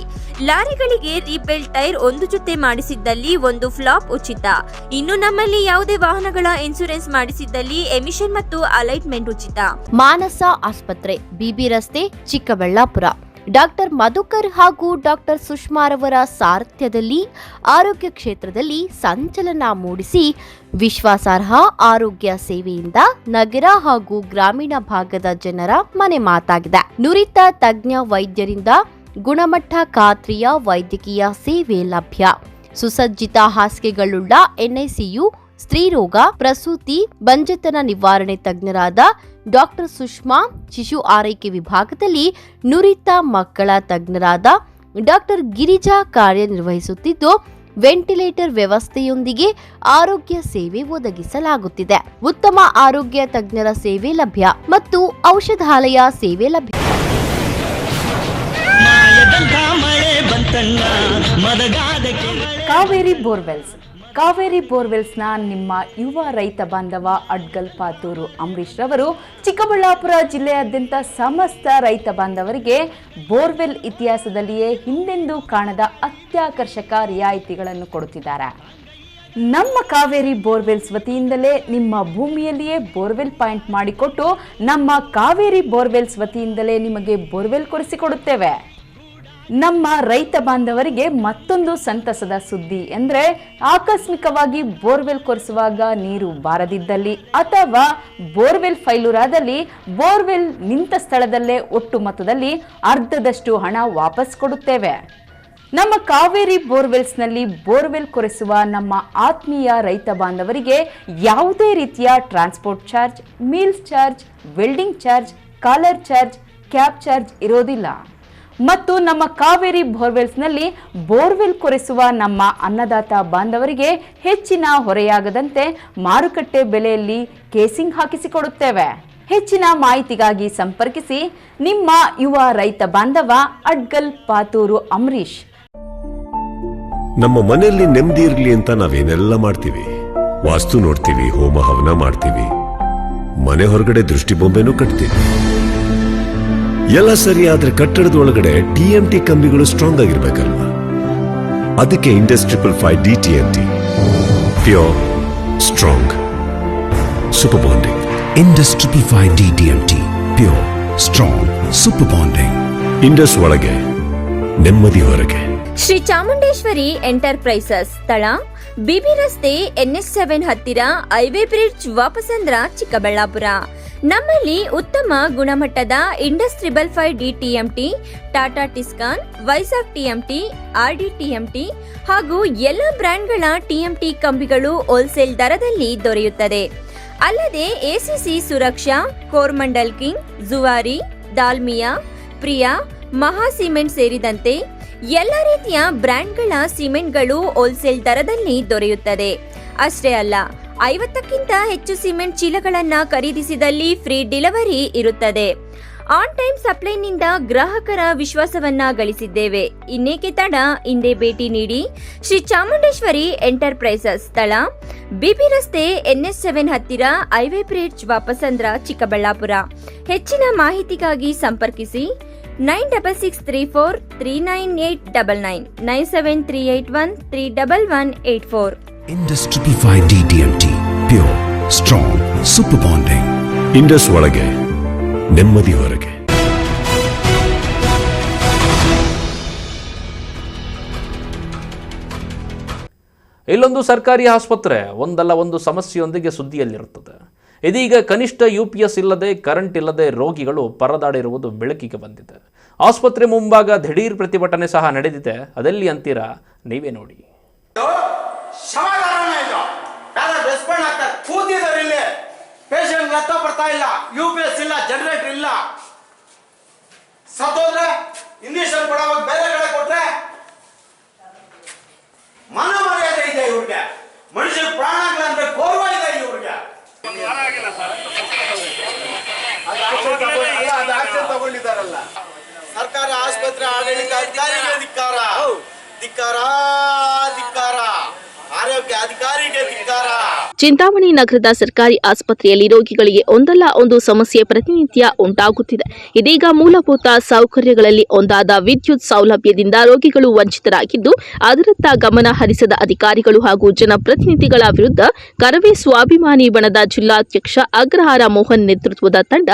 ಲಾರಿಗಳಿಗೆ ರೀಪೇಲ್ ಟೈರ್ 1 ಜೊತೆ ಮಾಡಿಸಿದ್ದಲ್ಲಿ 1 ಫ್ಲಾಪ್ ಉಚಿತ. ಇನ್ನು ನಮ್ಮಲ್ಲಿ ಯಾವುದೇ ವಾಹನಗಳ ಇನ್ಸೂರೆನ್ಸ್ ಮಾಡಿಸಿದ್ದಲ್ಲಿ ಎಮಿಷನ್ ಮತ್ತು ಅಲೈಟ್ಮೆಂಟ್ ಉಚಿತ. ಮಾನಸ ಆಸ್ಪತ್ರೆ, ಬಿಬಿ ರಸ್ತೆ, ಚಿಕ್ಕಬಳ್ಳಾಪುರ. ಡಾಕ್ಟರ್ ಮಧುಕರ್ ಹಾಗೂ ಡಾಕ್ಟರ್ ಸುಷ್ಮಾರವರ ಸಾರಥ್ಯದಲ್ಲಿ ಆರೋಗ್ಯ ಕ್ಷೇತ್ರದಲ್ಲಿ ಸಂಚಲನ ಮೂಡಿಸಿ ವಿಶ್ವಾಸಾರ್ಹ ಆರೋಗ್ಯ ಸೇವೆಯಿಂದ ನಗರ ಹಾಗೂ ಗ್ರಾಮೀಣ ಭಾಗದ ಜನರ ಮನೆ ಮಾತಾಗಿದೆ. ನುರಿತ ತಜ್ಞ ವೈದ್ಯರಿಂದ ಗುಣಮಟ್ಟ ಖಾತ್ರಿಯ ವೈದ್ಯಕೀಯ ಸೇವೆ ಲಭ್ಯ. ಸುಸಜ್ಜಿತ ಹಾಸಿಗೆಗಳುಳ್ಳ NICU, ಸ್ತ್ರೀರೋಗ, ಪ್ರಸೂತಿ, ಬಂಜೆತನ ನಿವಾರಣೆ ತಜ್ಞರಾದ ಡಾಕ್ಟರ್ ಸುಷ್ಮಾ, ಶಿಶು ಆರೈಕೆ ವಿಭಾಗದಲ್ಲಿ ನುರಿತ ಮಕ್ಕಳ ತಜ್ಞರಾದ ಡಾಕ್ಟರ್ ಗಿರಿಜಾ ಕಾರ್ಯನಿರ್ವಹಿಸುತ್ತಿದ್ದು, ವೆಂಟಿಲೇಟರ್ ವ್ಯವಸ್ಥೆಯೊಂದಿಗೆ ಆರೋಗ್ಯ ಸೇವೆ ಒದಗಿಸಲಾಗುತ್ತಿದೆ. ಉತ್ತಮ ಆರೋಗ್ಯ ತಜ್ಞರ ಸೇವೆ ಲಭ್ಯ ಮತ್ತು ಔಷಧಾಲಯ ಸೇವೆ ಲಭ್ಯ. ಕಾವೇರಿ ಬೋರ್ವೆಲ್ಸ್ನ ನಿಮ್ಮ ಯುವ ರೈತ ಬಾಂಧವ ಅಡ್ಗಲ್ ಪಾತೂರು ಅಂಬರೀಶ್ ರವರು ಚಿಕ್ಕಬಳ್ಳಾಪುರ ಜಿಲ್ಲೆಯಾದ್ಯಂತ ಸಮಸ್ತ ರೈತ ಬಾಂಧವರಿಗೆ ಬೋರ್ವೆಲ್ ಇತಿಹಾಸದಲ್ಲಿಯೇ ಹಿಂದೆಂದೂ ಕಾಣದ ಅತ್ಯಾಕರ್ಷಕ ರಿಯಾಯಿತಿಗಳನ್ನು ಕೊಡುತ್ತಿದ್ದಾರೆ. ನಮ್ಮ ಕಾವೇರಿ ಬೋರ್ವೆಲ್ಸ್ ವತಿಯಿಂದಲೇ ನಿಮ್ಮ ಭೂಮಿಯಲ್ಲಿಯೇ ಬೋರ್ವೆಲ್ ಪಾಯಿಂಟ್ ಮಾಡಿಕೊಟ್ಟು ನಮ್ಮ ಕಾವೇರಿ ಬೋರ್ವೆಲ್ಸ್ ವತಿಯಿಂದಲೇ ನಿಮಗೆ ಬೋರ್ವೆಲ್ ಕೊಡಿಸಿಕೊಡುತ್ತೇವೆ. ನಮ್ಮ ರೈತ ಬಾಂಧವರಿಗೆ ಮತ್ತೊಂದು ಸಂತಸದ ಸುದ್ದಿ ಎಂದರೆ, ಆಕಸ್ಮಿಕವಾಗಿ ಬೋರ್ವೆಲ್ ಕೊರೆಸುವಾಗ ನೀರು ಬಾರದಿದ್ದಲ್ಲಿ ಅಥವಾ ಬೋರ್ವೆಲ್ ಫೈಲೂರಾದಲ್ಲಿ ಬೋರ್ವೆಲ್ ನಿಂತ ಸ್ಥಳದಲ್ಲೇ ಒಟ್ಟು ಮೊತ್ತದಲ್ಲಿ ಅರ್ಧದಷ್ಟು ಹಣ ವಾಪಸ್ ಕೊಡುತ್ತೇವೆ. ನಮ್ಮ ಕಾವೇರಿ ಬೋರ್ವೆಲ್ಸ್ನಲ್ಲಿ ಬೋರ್ವೆಲ್ ಕೊರೆಸುವ ನಮ್ಮ ಆತ್ಮೀಯ ರೈತ ಬಾಂಧವರಿಗೆ ಯಾವುದೇ ರೀತಿಯ transport charge, meals charge, welding charge, collar charge, cab charge ಇರೋದಿಲ್ಲ. ಮತ್ತು ನಮ್ಮ ಕಾವೇರಿ ಬೋರ್ವೆಲ್ಸ್ನಲ್ಲಿ ಬೋರ್ವೆಲ್ ಕೊರೆಸುವ ನಮ್ಮ ಅನ್ನದಾತ ಬಾಂಧವರಿಗೆ ಹೆಚ್ಚಿನ ಹೊರೆಯಾಗದಂತೆ ಮಾರುಕಟ್ಟೆ ಬೆಲೆಯಲ್ಲಿ ಕೇಸಿಂಗ್ ಹಾಕಿಸಿಕೊಡುತ್ತೇವೆ. ಹೆಚ್ಚಿನ ಮಾಹಿತಿಗಾಗಿ ಸಂಪರ್ಕಿಸಿ ನಿಮ್ಮ ಯುವ ರೈತ ಬಾಂಧವ ಅಡ್ಗಲ್ ಪಾತೂರು ಅಂಬರೀಶ್. ನಮ್ಮ ಮನೆಯಲ್ಲಿ ನೆಮ್ಮದಿ ಇರಲಿ ಅಂತ ನಾವೇನೆಲ್ಲ ಮಾಡ್ತೀವಿ. ವಾಸ್ತು ನೋಡ್ತೀವಿ, ಹೋಮ ಹವನ ಮಾಡ್ತೀವಿ, ಮನೆ ಹೊರಗಡೆ ದೃಷ್ಟಿ ಬೊಂಬೆನೂ ಕಟ್ತೀವಿ. ಎಲ್ಲ ಸರಿ, ಆದ್ರೆ ಕಟ್ಟಡದ ಒಳಗಡೆ TMT ಕಂಬಿಗಳು ಸ್ಟ್ರಾಂಗ್ ಆಗಿರ್ಬೇಕಲ್ವಾ? ಅದಕ್ಕೆ Indus 555 DTMT, pure, strong, super bonding. Indus 555 DTMT, pure, strong, super bonding. Indus ಒಳಗೆ ನೆಮ್ಮದಿ ಹೊರಗೆ. ಶ್ರೀ ಚಾಮುಂಡೇಶ್ವರಿ ಎಂಟರ್ಪ್ರೈಸಸ್, ಸ್ಥಳ ಬಿಬಿ ರಸ್ತೆ, NH7 ಹತ್ತಿರ, ಹೈವೇ ಬ್ರಿಡ್ಜ್, ವಾಪಸಂದ್ರ, ಚಿಕ್ಕಬಳ್ಳಾಪುರ. ನಮ್ಮಲ್ಲಿ ಉತ್ತಮ ಗುಣಮಟ್ಟದ ಇಂಡಸ್ಟ್ರಿಬಲ್ 5D TMT, Tata Tiscon, Vizag TMT, RD TMT ಹಾಗೂ ಎಲ್ಲ ಬ್ರ್ಯಾಂಡ್ಗಳ TMT ಕಂಬಿಗಳು ಹೋಲ್ಸೇಲ್ ದರದಲ್ಲಿ ದೊರೆಯುತ್ತದೆ. ಅಲ್ಲದೆ ACC ಸುರಕ್ಷಾ, ಕೋರ್ಮಂಡಲ್ ಕಿಂಗ್, ಜುವಾರಿ, ದಾಲ್ಮಿಯಾ, ಪ್ರಿಯಾ, ಮಹಾ ಸಿಮೆಂಟ್ ಸೇರಿದಂತೆ ಎಲ್ಲ ರೀತಿಯ ಬ್ರ್ಯಾಂಡ್ಗಳ ಸಿಮೆಂಟ್ಗಳು ಹೋಲ್ಸೇಲ್ ದರದಲ್ಲಿ ದೊರೆಯುತ್ತದೆ. ಅಷ್ಟೇ ಅಲ್ಲ, 50ಕ್ಕಿಂತ ಹೆಚ್ಚು ಸಿಮೆಂಟ್ ಚೀಲಗಳನ್ನು ಖರೀದಿಸಿದಲ್ಲಿ ಫ್ರೀ ಡೆಲಿವರಿ ಇರುತ್ತದೆ. ಆನ್ ಟೈಮ್ ಸಪ್ಲೈನಿಂದ ಗ್ರಾಹಕರ ವಿಶ್ವಾಸವನ್ನ ಗಳಿಸಿದ್ದೇವೆ. ಇನ್ನೇಕೆ ತಡ, ಹಿಂದೆ ಭೇಟಿ ನೀಡಿ. ಶ್ರೀ ಚಾಮುಂಡೇಶ್ವರಿ ಎಂಟರ್ಪ್ರೈಸಸ್, ಸ್ಥಳ ಬಿಬಿ ರಸ್ತೆ, NH7 ಹತ್ತಿರ, ಹೈವೇ ಬ್ರಿಡ್ಜ್, ವಾಪಸಂದ್ರ, ಚಿಕ್ಕಬಳ್ಳಾಪುರ. ಹೆಚ್ಚಿನ ಮಾಹಿತಿಗಾಗಿ ಸಂಪರ್ಕಿಸಿ 9663439899 9738131184. Industry 5D TMT, pure, strong, super bonding. Indus ಒಳಗೆ ನೆಮ್ಮದಿ ಹೊರಗೆ. ಇಲ್ಲೊಂದು ಸರ್ಕಾರಿ ಆಸ್ಪತ್ರೆ ಒಂದಲ್ಲ ಒಂದು ಸಮಸ್ಯೆಯೊಂದಿಗೆ ಸುದ್ದಿಯಲ್ಲಿರುತ್ತದೆ. ಇದೀಗ ಕನಿಷ್ಠ UPS ಇಲ್ಲದೆ, ಕರೆಂಟ್ ಇಲ್ಲದೆ ರೋಗಿಗಳು ಪರದಾಡಿರುವುದು ಬೆಳಕಿಗೆ ಬಂದಿದೆ. ಆಸ್ಪತ್ರೆ ಮುಂಭಾಗ ದಿಢೀರ್ ಪ್ರತಿಭಟನೆ ಸಹ ನಡೆದಿದೆ. ಅದೆಲ್ಲಿ ಅಂತೀರಾ, ನೀವೇ ನೋಡಿ. ಪೇಷಂಟ್ ರಕ್ತ ಬರ್ತಾ ಇಲ್ಲ, UPS ಇಲ್ಲ, ಜನರೇಟರ್ ಇಲ್ಲ. ಸತ್ತೋದ್ರೆ ಇಂಜೆಕ್ಷನ್ ಕೊಡೋವಾಗ ಬೇರೆ ಕಡೆ ಕೊಟ್ರೆ ಮನ ಮರ್ಯಾದೆ ಇದೆ ಇವ್ರಿಗೆ. ಮನುಷ್ಯ ಪ್ರಾಣ ಅಂದ್ರೆ ಗೌರವ ಇದೆ ಇವ್ರಿಗೆ. ತಗೊಂಡಿದ್ದಾರಲ್ಲ ಸರ್ಕಾರಿ ಆಸ್ಪತ್ರೆ ಆಡಳಿತ ಅಧಿಕಾರಿಗೆ ಧಿಕ್ಕಾರ, ಧಿಕ್ಕಾರ, ಧಿಕ್ಕಾರ. ಆರೋಗ್ಯ ಅಧಿಕಾರಿಗೆ ಧಿಕ್ಕಾರ. ಚಿಂತಾಮಣಿ ನಗರದ ಸರ್ಕಾರಿ ಆಸ್ಪತ್ರೆಯಲ್ಲಿ ರೋಗಿಗಳಿಗೆ ಒಂದಲ್ಲ ಒಂದು ಸಮಸ್ಯೆ ಪ್ರತಿನಿತ್ಯ ಉಂಟಾಗುತ್ತಿದೆ. ಇದೀಗ ಮೂಲಭೂತ ಸೌಕರ್ಯಗಳಲ್ಲಿ ಒಂದಾದ ವಿದ್ಯುತ್ ಸೌಲಭ್ಯದಿಂದ ರೋಗಿಗಳು ವಂಚಿತರಾಗಿದ್ದು, ಅದರತ್ತ ಗಮನ ಹರಿಸದ ಅಧಿಕಾರಿಗಳು ಹಾಗೂ ಜನಪ್ರತಿನಿಧಿಗಳ ವಿರುದ್ಧ ಕರವೇ ಸ್ವಾಭಿಮಾನಿ ಬಣದ ಜಿಲ್ಲಾಧ್ಯಕ್ಷ ಅಗ್ರಹಾರ ಮೋಹನ್ ನೇತೃತ್ವದ ತಂಡ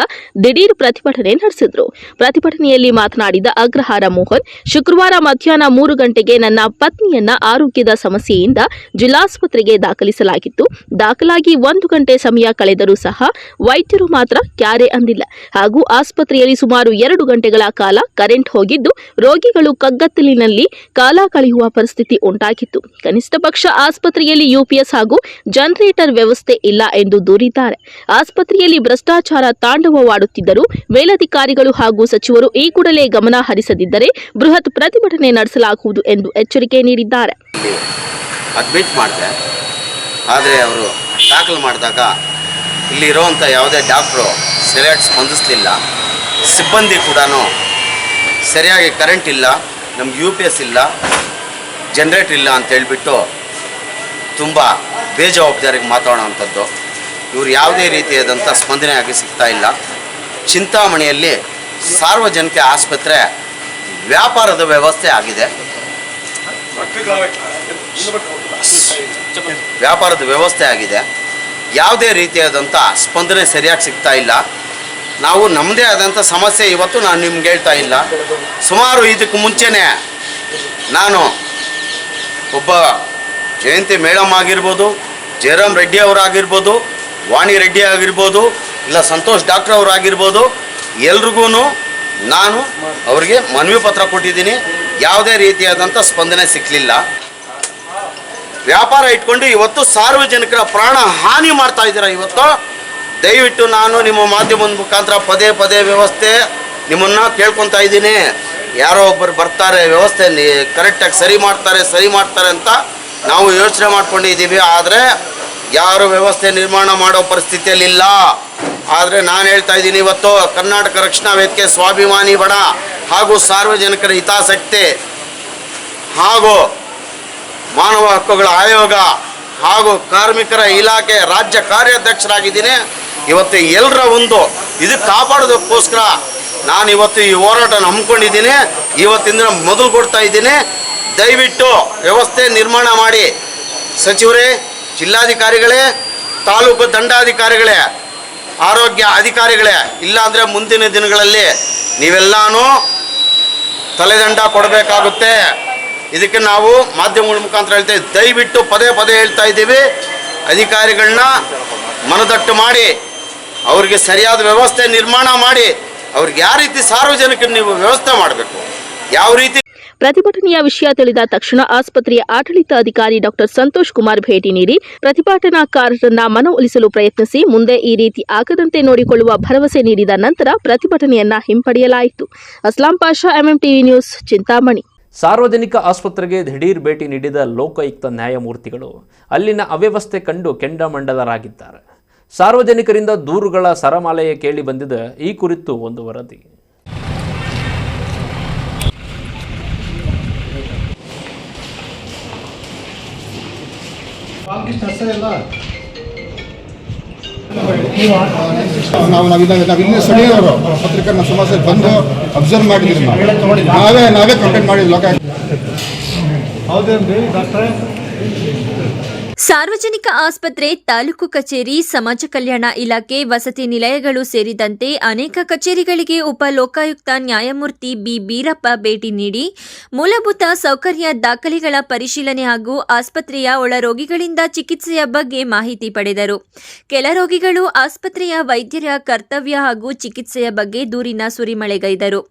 ದಿಢೀರ್ ಪ್ರತಿಭಟನೆ ನಡೆಸಿದರು. ಪ್ರತಿಭಟನೆಯಲ್ಲಿ ಮಾತನಾಡಿದ ಅಗ್ರಹಾರ ಮೋಹನ್, ಶುಕ್ರವಾರ ಮಧ್ಯಾಹ್ನ 3 ಗಂಟೆಗೆ ನನ್ನ ಪತ್ನಿಯನ್ನ ಆರೋಗ್ಯದ ಸಮಸ್ಯೆಯಿಂದ ಜಿಲ್ಲಾಸ್ಪತ್ರೆಗೆ ದಾಖಲಿಸಲಾಗಿತ್ತು. ದಾಖಲಾಗಿ 1 ಗಂಟೆ ಸಮಯ ಕಳೆದರೂ ಸಹ ವೈದ್ಯರು ಮಾತ್ರ ಕ್ಯಾರೆ ಅಂದಿಲ್ಲ. ಹಾಗೂ ಆಸ್ಪತ್ರೆಯಲ್ಲಿ ಸುಮಾರು 2 ಗಂಟೆಗಳ ಕಾಲ ಕರೆಂಟ್ ಹೋಗಿದ್ದು, ರೋಗಿಗಳು ಕಗ್ಗತ್ತಲಿನಲ್ಲಿ ಕಾಲ ಕಳೆಯುವ ಪರಿಸ್ಥಿತಿ ಉಂಟಾಗಿತ್ತು. ಕನಿಷ್ಠ ಪಕ್ಷ ಆಸ್ಪತ್ರೆಯಲ್ಲಿ UPS ಹಾಗೂ ಜನರೇಟರ್ ವ್ಯವಸ್ಥೆ ಇಲ್ಲ ಎಂದು ದೂರಿದ್ದಾರೆ. ಆಸ್ಪತ್ರೆಯಲ್ಲಿ ಭ್ರಷ್ಟಾಚಾರ ತಾಂಡವವಾಡುತ್ತಿದ್ದರೂ ಮೇಲಧಿಕಾರಿಗಳು ಹಾಗೂ ಸಚಿವರು ಈ ಕೂಡಲೇ ಗಮನ ಹರಿಸದಿದ್ದರೆ ಬೃಹತ್ ಪ್ರತಿಭಟನೆ ನಡೆಸಲಾಗುವುದು ಎಂದು ಎಚ್ಚರಿಕೆ ನೀಡಿದ್ದಾರೆ. ಅಡ್ಮಿಟ್ ಮಾಡಿದೆ, ಆದರೆ ಅವರು ದಾಖಲು ಮಾಡಿದಾಗ ಇಲ್ಲಿರೋವಂಥ ಯಾವುದೇ ಡಾಕ್ಟ್ರು ಸರಿಯಾಗಿ ಸ್ಪಂದಿಸಲಿಲ್ಲ. ಸಿಬ್ಬಂದಿ ಕೂಡ ಸರಿಯಾಗಿ ಕರೆಂಟ್ ಇಲ್ಲ, ನಮ್ಗೆ UPS ಇಲ್ಲ, ಜನ್ರೇಟರ್ ಇಲ್ಲ ಅಂತೇಳ್ಬಿಟ್ಟು ತುಂಬ ಬೇಜವಾಬ್ದಾರಿಗೆ ಮಾತಾಡೋವಂಥದ್ದು. ಇವರು ಯಾವುದೇ ರೀತಿಯಾದಂಥ ಸ್ಪಂದನೆ ಆಗಿ ಸಿಗ್ತಾ ಇಲ್ಲ. ಚಿಂತಾಮಣಿಯಲ್ಲಿ ಸಾರ್ವಜನಿಕ ಆಸ್ಪತ್ರೆ ವ್ಯಾಪಾರದ ವ್ಯವಸ್ಥೆ ಆಗಿದೆ. ವ್ಯಾಪಾರದ ವ್ಯವಸ್ಥೆ ಆಗಿದೆ. ಯಾವುದೇ ರೀತಿಯಾದಂಥ ಸ್ಪಂದನೆ ಸರಿಯಾಗಿ ಸಿಗ್ತಾ ಇಲ್ಲ. ನಾವು ನಮ್ಮದೇ ಆದಂಥ ಸಮಸ್ಯೆ ಇವತ್ತು ನಾನು ನಿಮ್ಗೆ ಹೇಳ್ತಾ ಇಲ್ಲ. ಸುಮಾರು ಇದಕ್ಕೆ ಮುಂಚೆನೇ ನಾನು ಒಬ್ಬ ಜಯಂತಿ ಮೇಡಮ್ ಆಗಿರ್ಬೋದು, ಜಯರಾಮ್ ರೆಡ್ಡಿ ಅವರಾಗಿರ್ಬೋದು, ವಾಣಿ ರೆಡ್ಡಿ ಆಗಿರ್ಬೋದು, ಇಲ್ಲ ಸಂತೋಷ್ ಡಾಕ್ಟರ್ ಅವರಾಗಿರ್ಬೋದು, ಎಲ್ರಿಗೂ ನಾನು ಅವರಿಗೆ ಮನವಿ ಪತ್ರ ಕೊಟ್ಟಿದ್ದೀನಿ. ಯಾವುದೇ ರೀತಿಯಾದಂಥ ಸ್ಪಂದನೆ ಸಿಕ್ಕಲಿಲ್ಲ. ವ್ಯಾಪಾರ ಇಟ್ಕೊಂಡು ಇವತ್ತು ಸಾರ್ವಜನಿಕರ ಪ್ರಾಣ ಹಾನಿ ಮಾಡ್ತಾ ಇದ್ದೀರಾ. ಇವತ್ತು ದಯವಿಟ್ಟು ನಾನು ನಿಮ್ಮ ಮಾಧ್ಯಮದ ಮುಖಾಂತರ ಪದೇ ಪದೇ ವ್ಯವಸ್ಥೆ ನಿಮ್ಮನ್ನು ಕೇಳ್ಕೊತಾ ಇದ್ದೀನಿ. ಯಾರೋ ಒಬ್ಬರು ಬರ್ತಾರೆ, ವ್ಯವಸ್ಥೆ ಕರೆಕ್ಟಾಗಿ ಸರಿ ಮಾಡ್ತಾರೆ ಅಂತ ನಾವು ಯೋಚನೆ ಮಾಡ್ಕೊಂಡಿದ್ದೀವಿ. ಆದರೆ ಯಾರು ವ್ಯವಸ್ಥೆ ನಿರ್ಮಾಣ ಮಾಡೋ ಪರಿಸ್ಥಿತಿಯಲ್ಲಿಲ್ಲ. ಆದರೆ ನಾನು ಹೇಳ್ತಾ ಇದ್ದೀನಿ, ಇವತ್ತು ಕರ್ನಾಟಕ ರಕ್ಷಣಾ ವೇದಿಕೆ, ಸ್ವಾಭಿಮಾನಿ ಬಣ ಹಾಗೂ ಸಾರ್ವಜನಿಕರ ಹಿತಾಸಕ್ತಿ ಹಾಗೂ ಮಾನವ ಹಕ್ಕುಗಳ ಆಯೋಗ ಹಾಗೂ ಕಾರ್ಮಿಕರ ಇಲಾಖೆ ರಾಜ್ಯ ಕಾರ್ಯಾಧ್ಯಕ್ಷರಾಗಿದ್ದೀನಿ. ಇವತ್ತು ಎಲ್ಲರ ಇದು ಕಾಪಾಡೋದಕ್ಕೋಸ್ಕರ ನಾನು ಇವತ್ತು ಈ ಹೋರಾಟ ಹಮ್ಮಿಕೊಂಡಿದ್ದೀನಿ. ಇವತ್ತಿಂದ ಮೊದಲು ಕೊಡ್ತಾ ಇದ್ದೀನಿ, ದಯವಿಟ್ಟು ವ್ಯವಸ್ಥೆ ನಿರ್ಮಾಣ ಮಾಡಿ. ಸಚಿವರೇ, ಜಿಲ್ಲಾಧಿಕಾರಿಗಳೇ, ತಾಲೂಕು ದಂಡಾಧಿಕಾರಿಗಳೇ, ಆರೋಗ್ಯ ಅಧಿಕಾರಿಗಳೇ, ಇಲ್ಲಾಂದರೆ ಮುಂದಿನ ದಿನಗಳಲ್ಲಿ ನೀವೆಲ್ಲಾನು ತಲೆದಂಡ ಕೊಡಬೇಕಾಗುತ್ತೆ. ಇದಕ್ಕೆ ನಾವು ಮಾಧ್ಯಮಗಳ ಮುಖಾಂತರ ಹೇಳ್ತೇವೆ. ದಯವಿಟ್ಟು ಪದೇ ಪದೇ ಹೇಳ್ತಾ ಇದ್ದೀವಿ, ಅಧಿಕಾರಿಗಳನ್ನ ಮನದಟ್ಟು ಮಾಡಿ ಅವ್ರಿಗೆ ಸರಿಯಾದ ವ್ಯವಸ್ಥೆ ನಿರ್ಮಾಣ ಮಾಡಿ ಅವ್ರಿಗೆ ಯಾವ ರೀತಿ ಸಾರ್ವಜನಿಕರು ನೀವು ವ್ಯವಸ್ಥೆ ಮಾಡಬೇಕು, ಯಾವ ರೀತಿ. ಪ್ರತಿಭಟನೆಯ ವಿಷಯ ತಿಳಿದ ತಕ್ಷಣ ಆಸ್ಪತ್ರೆಯ ಆಡಳಿತಾಧಿಕಾರಿ ಡಾಕ್ಟರ್ ಸಂತೋಷ್ ಕುಮಾರ್ ಭೇಟಿ ನೀಡಿ ಪ್ರತಿಭಟನಾಕಾರರನ್ನ ಮನವೊಲಿಸಲು ಪ್ರಯತ್ನಿಸಿ ಮುಂದೆ ಈ ರೀತಿ ಆಗದಂತೆ ನೋಡಿಕೊಳ್ಳುವ ಭರವಸೆ ನೀಡಿದ ನಂತರ ಪ್ರತಿಭಟನೆಯನ್ನ ಹಿಂಪಡೆಯಲಾಯಿತು. Aslam Pasha, MMTV news, Chintamani. ಸಾರ್ವಜನಿಕ ಆಸ್ಪತ್ರೆಗೆ ದಿಢೀರ್ ಭೇಟಿ ನೀಡಿದ ಲೋಕಾಯುಕ್ತ ನ್ಯಾಯಮೂರ್ತಿಗಳು ಅಲ್ಲಿನ ಅವ್ಯವಸ್ಥೆ ಕಂಡು ಕೆಂಡಾಮಂಡಲರಾಗಿದ್ದಾರೆ. ಸಾರ್ವಜನಿಕರಿಂದ ದೂರುಗಳ ಸರಮಾಲೆಯೇ ಕೇಳಿ ಬಂದಿದೆ. ಈ ಕುರಿತು ಒಂದು ವರದಿ. ನಾವಿಲ್ಲಿ ಸ್ಥಳೀಯವರು ಪತ್ರಿಕಾ ಸಮಾಜ ಬಂದು ಅಬ್ಸರ್ವ್ ಮಾಡಿದ್ವಿ. ನಾವೇ ಕಂಪ್ಲೇಂಟ್ ಮಾಡಿದ್ವಿ ಲೋಕಾಯುಕ್ತ. ಹೌದೇನ್ರಿ ಡಾಕ್ಟ್ರೇ? ಸಾರ್ವಜನಿಕ ಆಸ್ಪತ್ರೆ, ತಾಲೂಕು ಕಚೇರಿ, ಸಮಾಜ ಕಲ್ಯಾಣ ಇಲಾಖೆ, ವಸತಿ ನಿಲಯಗಳು ಸೇರಿದಂತೆ ಅನೇಕ ಕಚೇರಿಗಳಿಗೆ ಉಪ ಲೋಕಾಯುಕ್ತ ನ್ಯಾಯಮೂರ್ತಿ ಬಿ. ಬೀರಪ್ಪ ಭೇಟಿ ನೀಡಿ ಮೂಲಭೂತ ಸೌಕರ್ಯ ದಾಖಲೆಗಳ ಪರಿಶೀಲನೆ ಹಾಗೂ ಆಸ್ಪತ್ರೆಯ ಒಳ ರೋಗಿಗಳಿಂದ ಚಿಕಿತ್ಸೆಯ ಬಗ್ಗೆ ಮಾಹಿತಿ ಪಡೆದರು. ಕೆಲ ರೋಗಿಗಳು ಆಸ್ಪತ್ರೆಯ ವೈದ್ಯರ ಕರ್ತವ್ಯ ಹಾಗೂ ಚಿಕಿತ್ಸೆಯ ಬಗ್ಗೆ ದೂರಿನ ಸುರಿಮಳೆಗೈದರು.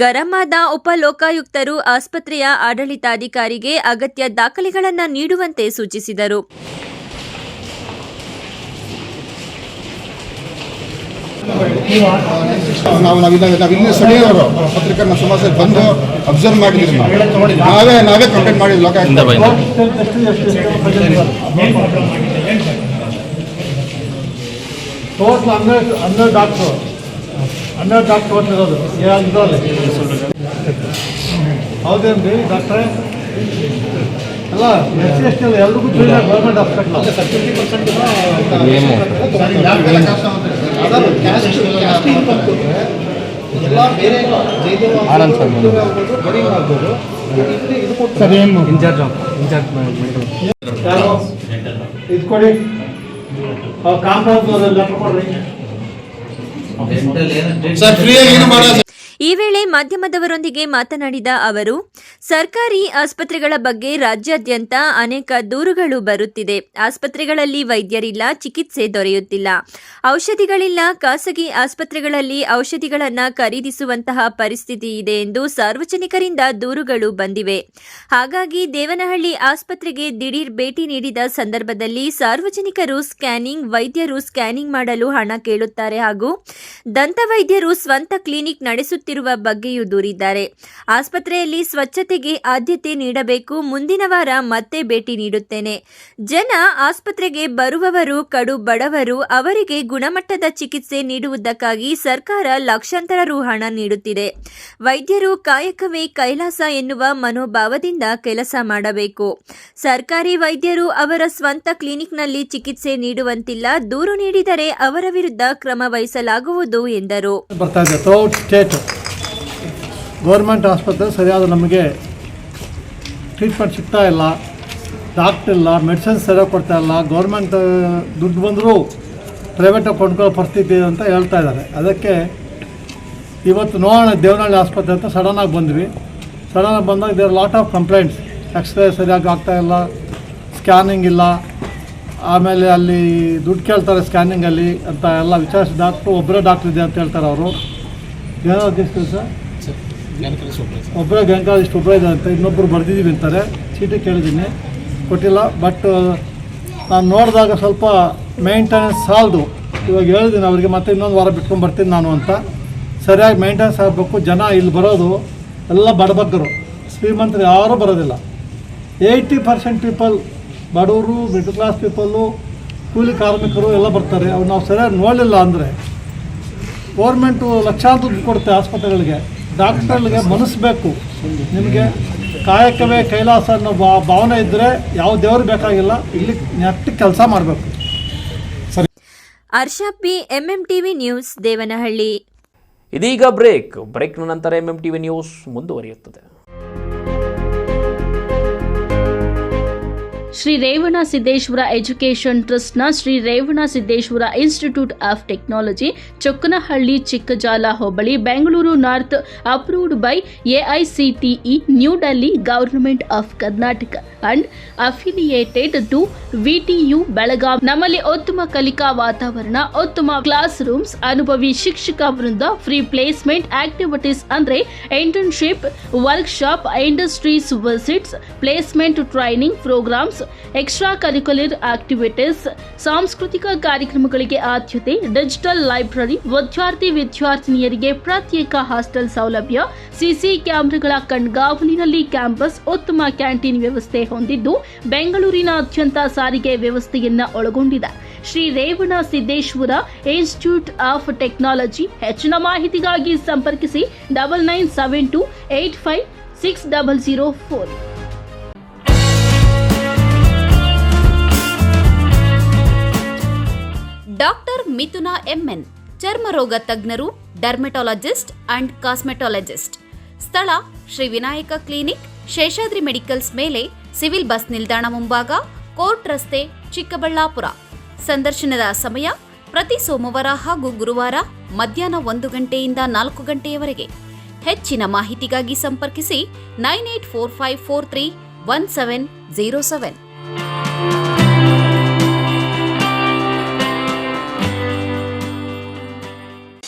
ಗರಂ ಆದ ಉಪ ಲೋಕಾಯುಕ್ತರು ಆಸ್ಪತ್ರೆಯ ಆಡಳಿತಾಧಿಕಾರಿಗೆ ಅಗತ್ಯ ದಾಖಲೆಗಳನ್ನು ನೀಡುವಂತೆ ಸೂಚಿಸಿದರು. ನಾವಿಲ್ಲಿ ಸ್ಥಳೀಯವರು ಪತ್ರಿಕಾ ಸಮಾಜ ಬಂದು ಅಬ್ಸರ್ವ್ ಮಾಡಿದ್ವಿ. ನಾವೇ ಕಂಪ್ಲೇಂಟ್ ಮಾಡಿದ್ವಿ ಲೋಕಾಯುಕ್ತ. 100 ಡಾಕ್ಟರ್ ಓದಿರೋದು ಹೌದೇನ್ರಿ ಡಾಕ್ಟ್ರೇ? ಅಲ್ಲ SC ಎಲ್ರಿಗೂ ಗೌರ್ಮೆಂಟ್ ಹಾಸ್ಪಿಟಲ್ ಇದು ಕೊಡಿ, ಕಾಂಪೌಂಡ್ ಲೆಟರ್ ಕೊಡ್ರಿ. ಈ ವೇಳೆ ಮಾಧ್ಯಮದವರೊಂದಿಗೆ ಮಾತನಾಡಿದ ಅವರು, ಸರ್ಕಾರಿ ಆಸ್ಪತ್ರೆಗಳ ಬಗ್ಗೆ ರಾಜ್ಯಾದ್ಯಂತ ಅನೇಕ ದೂರುಗಳು ಬರುತ್ತಿದೆ. ಆಸ್ಪತ್ರೆಗಳಲ್ಲಿ ವೈದ್ಯರಿಲ್ಲ, ಚಿಕಿತ್ಸೆ ದೊರೆಯುತ್ತಿಲ್ಲ, ಔಷಧಿಗಳಿಲ್ಲ, ಖಾಸಗಿ ಆಸ್ಪತ್ರೆಗಳಲ್ಲಿ ಔಷಧಿಗಳನ್ನು ಖರೀದಿಸುವಂತಹ ಪರಿಸ್ಥಿತಿ ಇದೆ ಎಂದು ಸಾರ್ವಜನಿಕರಿಂದ ದೂರುಗಳು ಬಂದಿವೆ. ಹಾಗಾಗಿ ದೇವನಹಳ್ಳಿ ಆಸ್ಪತ್ರೆಗೆ ದಿಢೀರ್ ಭೇಟಿ ನೀಡಿದ ಸಂದರ್ಭದಲ್ಲಿ ಸಾರ್ವಜನಿಕರು ಸ್ಕ್ಯಾನಿಂಗ್, ವೈದ್ಯರು ಸ್ಕ್ಯಾನಿಂಗ್ ಮಾಡಲು ಹಣ ಕೇಳುತ್ತಾರೆ ಹಾಗೂ ದಂತವೈದ್ಯರು ಸ್ವಂತ ಕ್ಲಿನಿಕ್ ನಡೆಸುತ್ತಿರುವ ಬಗ್ಗೆಯೂ ದೂರಿದ್ದಾರೆ. ಆಸ್ಪತ್ರೆಯಲ್ಲಿ ಸ್ವಚ್ಛತೆಗೆ ಆದ್ಯತೆ ನೀಡಬೇಕು. ಮುಂದಿನ ವಾರ ಮತ್ತೆ ಭೇಟಿ ನೀಡುತ್ತೇನೆ. ಜನ ಆಸ್ಪತ್ರೆಗೆ ಬರುವವರು ಕಡು ಬಡವರು. ಅವರಿಗೆ ಗುಣಮಟ್ಟದ ಚಿಕಿತ್ಸೆ ನೀಡುವುದಕ್ಕಾಗಿ ಸರ್ಕಾರ ಲಕ್ಷಾಂತರ ರು ಹಣ ನೀಡುತ್ತಿದೆ. ವೈದ್ಯರು ಕಾಯಕವೇ ಕೈಲಾಸ ಎನ್ನುವ ಮನೋಭಾವದಿಂದ ಕೆಲಸ ಮಾಡಬೇಕು. ಸರ್ಕಾರಿ ವೈದ್ಯರು ಅವರ ಸ್ವಂತ ಕ್ಲಿನಿಕ್ನಲ್ಲಿ ಚಿಕಿತ್ಸೆ ನೀಡುವಂತಿಲ್ಲ. ದೂರು ನೀಡಿದರೆ ಅವರ ವಿರುದ್ಧ ಕ್ರಮ ವಹಿಸಲಾಗುವುದು ಎಂದರು. ಗೌರ್ಮೆಂಟ್ ಆಸ್ಪತ್ರೆ ಸರಿಯಾದ ನಮಗೆ ಟ್ರೀಟ್ಮೆಂಟ್ ಸಿಗ್ತಾ ಇಲ್ಲ, ಡಾಕ್ಟರ್ ಇಲ್ಲ, ಮೆಡಿಸಿನ್ಸ್ ಸರಿಯಾಗಿ ಕೊಡ್ತಾ ಇಲ್ಲ. ಗೌರ್ಮೆಂಟ್ ದುಡ್ಡು ಬಂದರೂ ಪ್ರೈವೇಟಾಗಿ ಕೊಂಡ್ಕೊಳ್ಳೋ ಪರಿಸ್ಥಿತಿ ಅಂತ ಹೇಳ್ತಾ ಇದ್ದಾರೆ. ಅದಕ್ಕೆ ಇವತ್ತು ನೋಡೋಣ ದೇವನಹಳ್ಳಿ ಆಸ್ಪತ್ರೆ ಅಂತ ಸಡನ್ನಾಗಿ ಬಂದ್ವಿ. ಸಡನ್ನಾಗಿ ಬಂದಾಗ there lot of complaints. X-ray ಸರಿಯಾಗಿ ಆಗ್ತಾಯಿಲ್ಲ, ಸ್ಕ್ಯಾನಿಂಗ್ ಇಲ್ಲ, ಆಮೇಲೆ ಅಲ್ಲಿ ದುಡ್ಡು ಕೇಳ್ತಾರೆ ಸ್ಕ್ಯಾನಿಂಗಲ್ಲಿ ಅಂತ ಎಲ್ಲ ವಿಚಾರಿಸಿ ಒಬ್ಬರೇ ಡಾಕ್ಟ್ರ್ ಇದೆ ಅಂತ ಹೇಳ್ತಾರೆ ಅವರು. ಏನೋ ಸರ್ ಒಬ್ಬರೇ ಗೈನಕಾಲಜಿಸ್ಟ್ ಒಬ್ಬರೇ ಇದೆ ಅಂತ, ಇನ್ನೊಬ್ಬರು ಬರೆದಿದ್ದೀವಿ ಅಂತಾರೆ. ಚೀಟಿ ಕೇಳಿದ್ದೀನಿ, ಕೊಟ್ಟಿಲ್ಲ. ಬಟ್ ನಾನು ನೋಡಿದಾಗ ಸ್ವಲ್ಪ ಮೇಂಟೆನೆನ್ಸ್ ಸಾಲದು. ಇವಾಗ ಹೇಳಿದ್ದೀನಿ ಅವರಿಗೆ ಮತ್ತೆ ಇನ್ನೊಂದು ವಾರ ಬಿಟ್ಕೊಂಡು ಬರ್ತೀನಿ ನಾನು ಅಂತ. ಸರಿಯಾಗಿ ಮೇಂಟೆನೆನ್ಸ್ ಆಗಬೇಕು. ಜನ ಇಲ್ಲಿ ಬರೋದು ಎಲ್ಲ ಬಡಬಗ್ಗರು, ಶ್ರೀಮಂತರು ಯಾರೂ ಬರೋದಿಲ್ಲ. 80% ಪೀಪಲ್ ಬಡವರು, ಮಿಡ್ಲ್ ಕ್ಲಾಸ್ ಪೀಪಲ್ಲು, ಕೂಲಿ ಕಾರ್ಮಿಕರು ಎಲ್ಲ ಬರ್ತಾರೆ. ಅವ್ರು ನಾವು ಸರಿಯಾಗಿ ನೋಡಲಿಲ್ಲ ಅಂದರೆ ಗೌರ್ಮೆಂಟು ಲಕ್ಷಾಂತರ ದುಡ್ಡು ಕೊಡುತ್ತೆ ಆಸ್ಪತ್ರೆಗಳಿಗೆ. ಡಾಕ್ಟರ್ಗಳಿಗೆ ಮನಸ್ಸಬೇಕು. ನಿಮಗೆ ಕಾಯಕವೇ ಕೈಲಾಸ ಅನ್ನೋ ಭಾವನೆ ಇದ್ದರೆ ಯಾವ ದೇವರು ಬೇಕಾಗಿಲ್ಲ, ಇಲ್ಲಿ ನೆಟ್ಟಿಗೆ ಕೆಲಸ ಮಾಡಬೇಕು. ಸರಿ. Arshad P, MMTV news, Devanahalli. ಇದೀಗ ಬ್ರೇಕ್ನ ನಂತರ ಎಂಎಂಟಿವಿ ನ್ಯೂಸ್ ಮುಂದುವರಿಯುತ್ತದೆ. ಶ್ರೀ ರೇವಣ ಸಿದ್ದೇಶ್ವರ ಎಜುಕೇಷನ್ ಟ್ರಸ್ಟ್ನ Shri Revana Siddeshwara institute of technology, Chokkanahalli, Chikkajala hobli, Bengaluru north, approved by AICTE, New Delhi, government of Karnataka and affiliated to VTU Belgaum. ನಮ್ಮಲ್ಲಿ ಉತ್ತಮ ಕಲಿಕಾ ವಾತಾವರಣ, ಉತ್ತಮ ಕ್ಲಾಸ್ ರೂಮ್ಸ್, ಅನುಭವಿ ಶಿಕ್ಷಕ ವೃಂದ, ಫ್ರೀ ಪ್ಲೇಸ್ಮೆಂಟ್ ಆಕ್ಟಿವಿಟೀಸ್ ಅಂದ್ರೆ internship, workshop, industries visits, placement training programmes, extracurricular activities, ಸಾಂಸ್ಕೃತಿಕ ಕಾರ್ಯಕ್ರಮಗಳಿಗೆ ಆದ್ಯತೆ, ಡಿಜಿಟಲ್ ಲೈಬ್ರರಿ, ವಿದ್ಯಾರ್ಥಿನಿಯರಿಗೆ ಪ್ರತ್ಯೇಕ ಹಾಸ್ಟೆಲ್ ಸೌಲಭ್ಯ, ಸಿಸಿ ಕ್ಯಾಮೆರಾಗಳ ಕಣ್ಗಾವಲಿನಲ್ಲಿ ಕ್ಯಾಂಪಸ್, ಉತ್ತಮ ಕ್ಯಾಂಟೀನ್ ವ್ಯವಸ್ಥೆ ಹೊಂದಿದ್ದು ಬೆಂಗಳೂರಿನಾದ್ಯಂತ ಸಾರಿಗೆ ವ್ಯವಸ್ಥೆಯನ್ನ ಒಳಗೊಂಡಿದೆ. Shri Revana Siddeshwara institute of technology. ಹೆಚ್ಚಿನ ಮಾಹಿತಿಗಾಗಿ ಸಂಪರ್ಕಿಸಿ 9972856004. ಡಾಕ್ಟರ್ ಮಿಥುನ MN, ಚರ್ಮರೋಗ ತಜ್ಞರು, ಡರ್ಮೆಟಾಲಜಿಸ್ಟ್ ಅಂಡ್ ಕಾಸ್ಮೆಟಾಲಜಿಸ್ಟ್. ಸ್ಥಳ ಶ್ರೀ ವಿನಾಯಕ ಕ್ಲಿನಿಕ್, ಶೇಷಾದ್ರಿ ಮೆಡಿಕಲ್ಸ್ ಮೇಲೆ, ಸಿವಿಲ್ ಬಸ್ ನಿಲ್ದಾಣ ಮುಂಭಾಗ, ಕೋರ್ಟ್ ರಸ್ತೆ, ಚಿಕ್ಕಬಳ್ಳಾಪುರ. ಸಂದರ್ಶನದ ಸಮಯ ಪ್ರತಿ ಸೋಮವಾರ ಹಾಗೂ ಗುರುವಾರ ಮಧ್ಯಾಹ್ನ 1 ಗಂಟೆಯಿಂದ 4 ಗಂಟೆಯವರೆಗೆ. ಹೆಚ್ಚಿನ ಮಾಹಿತಿಗಾಗಿ ಸಂಪರ್ಕಿಸಿ 9845431707.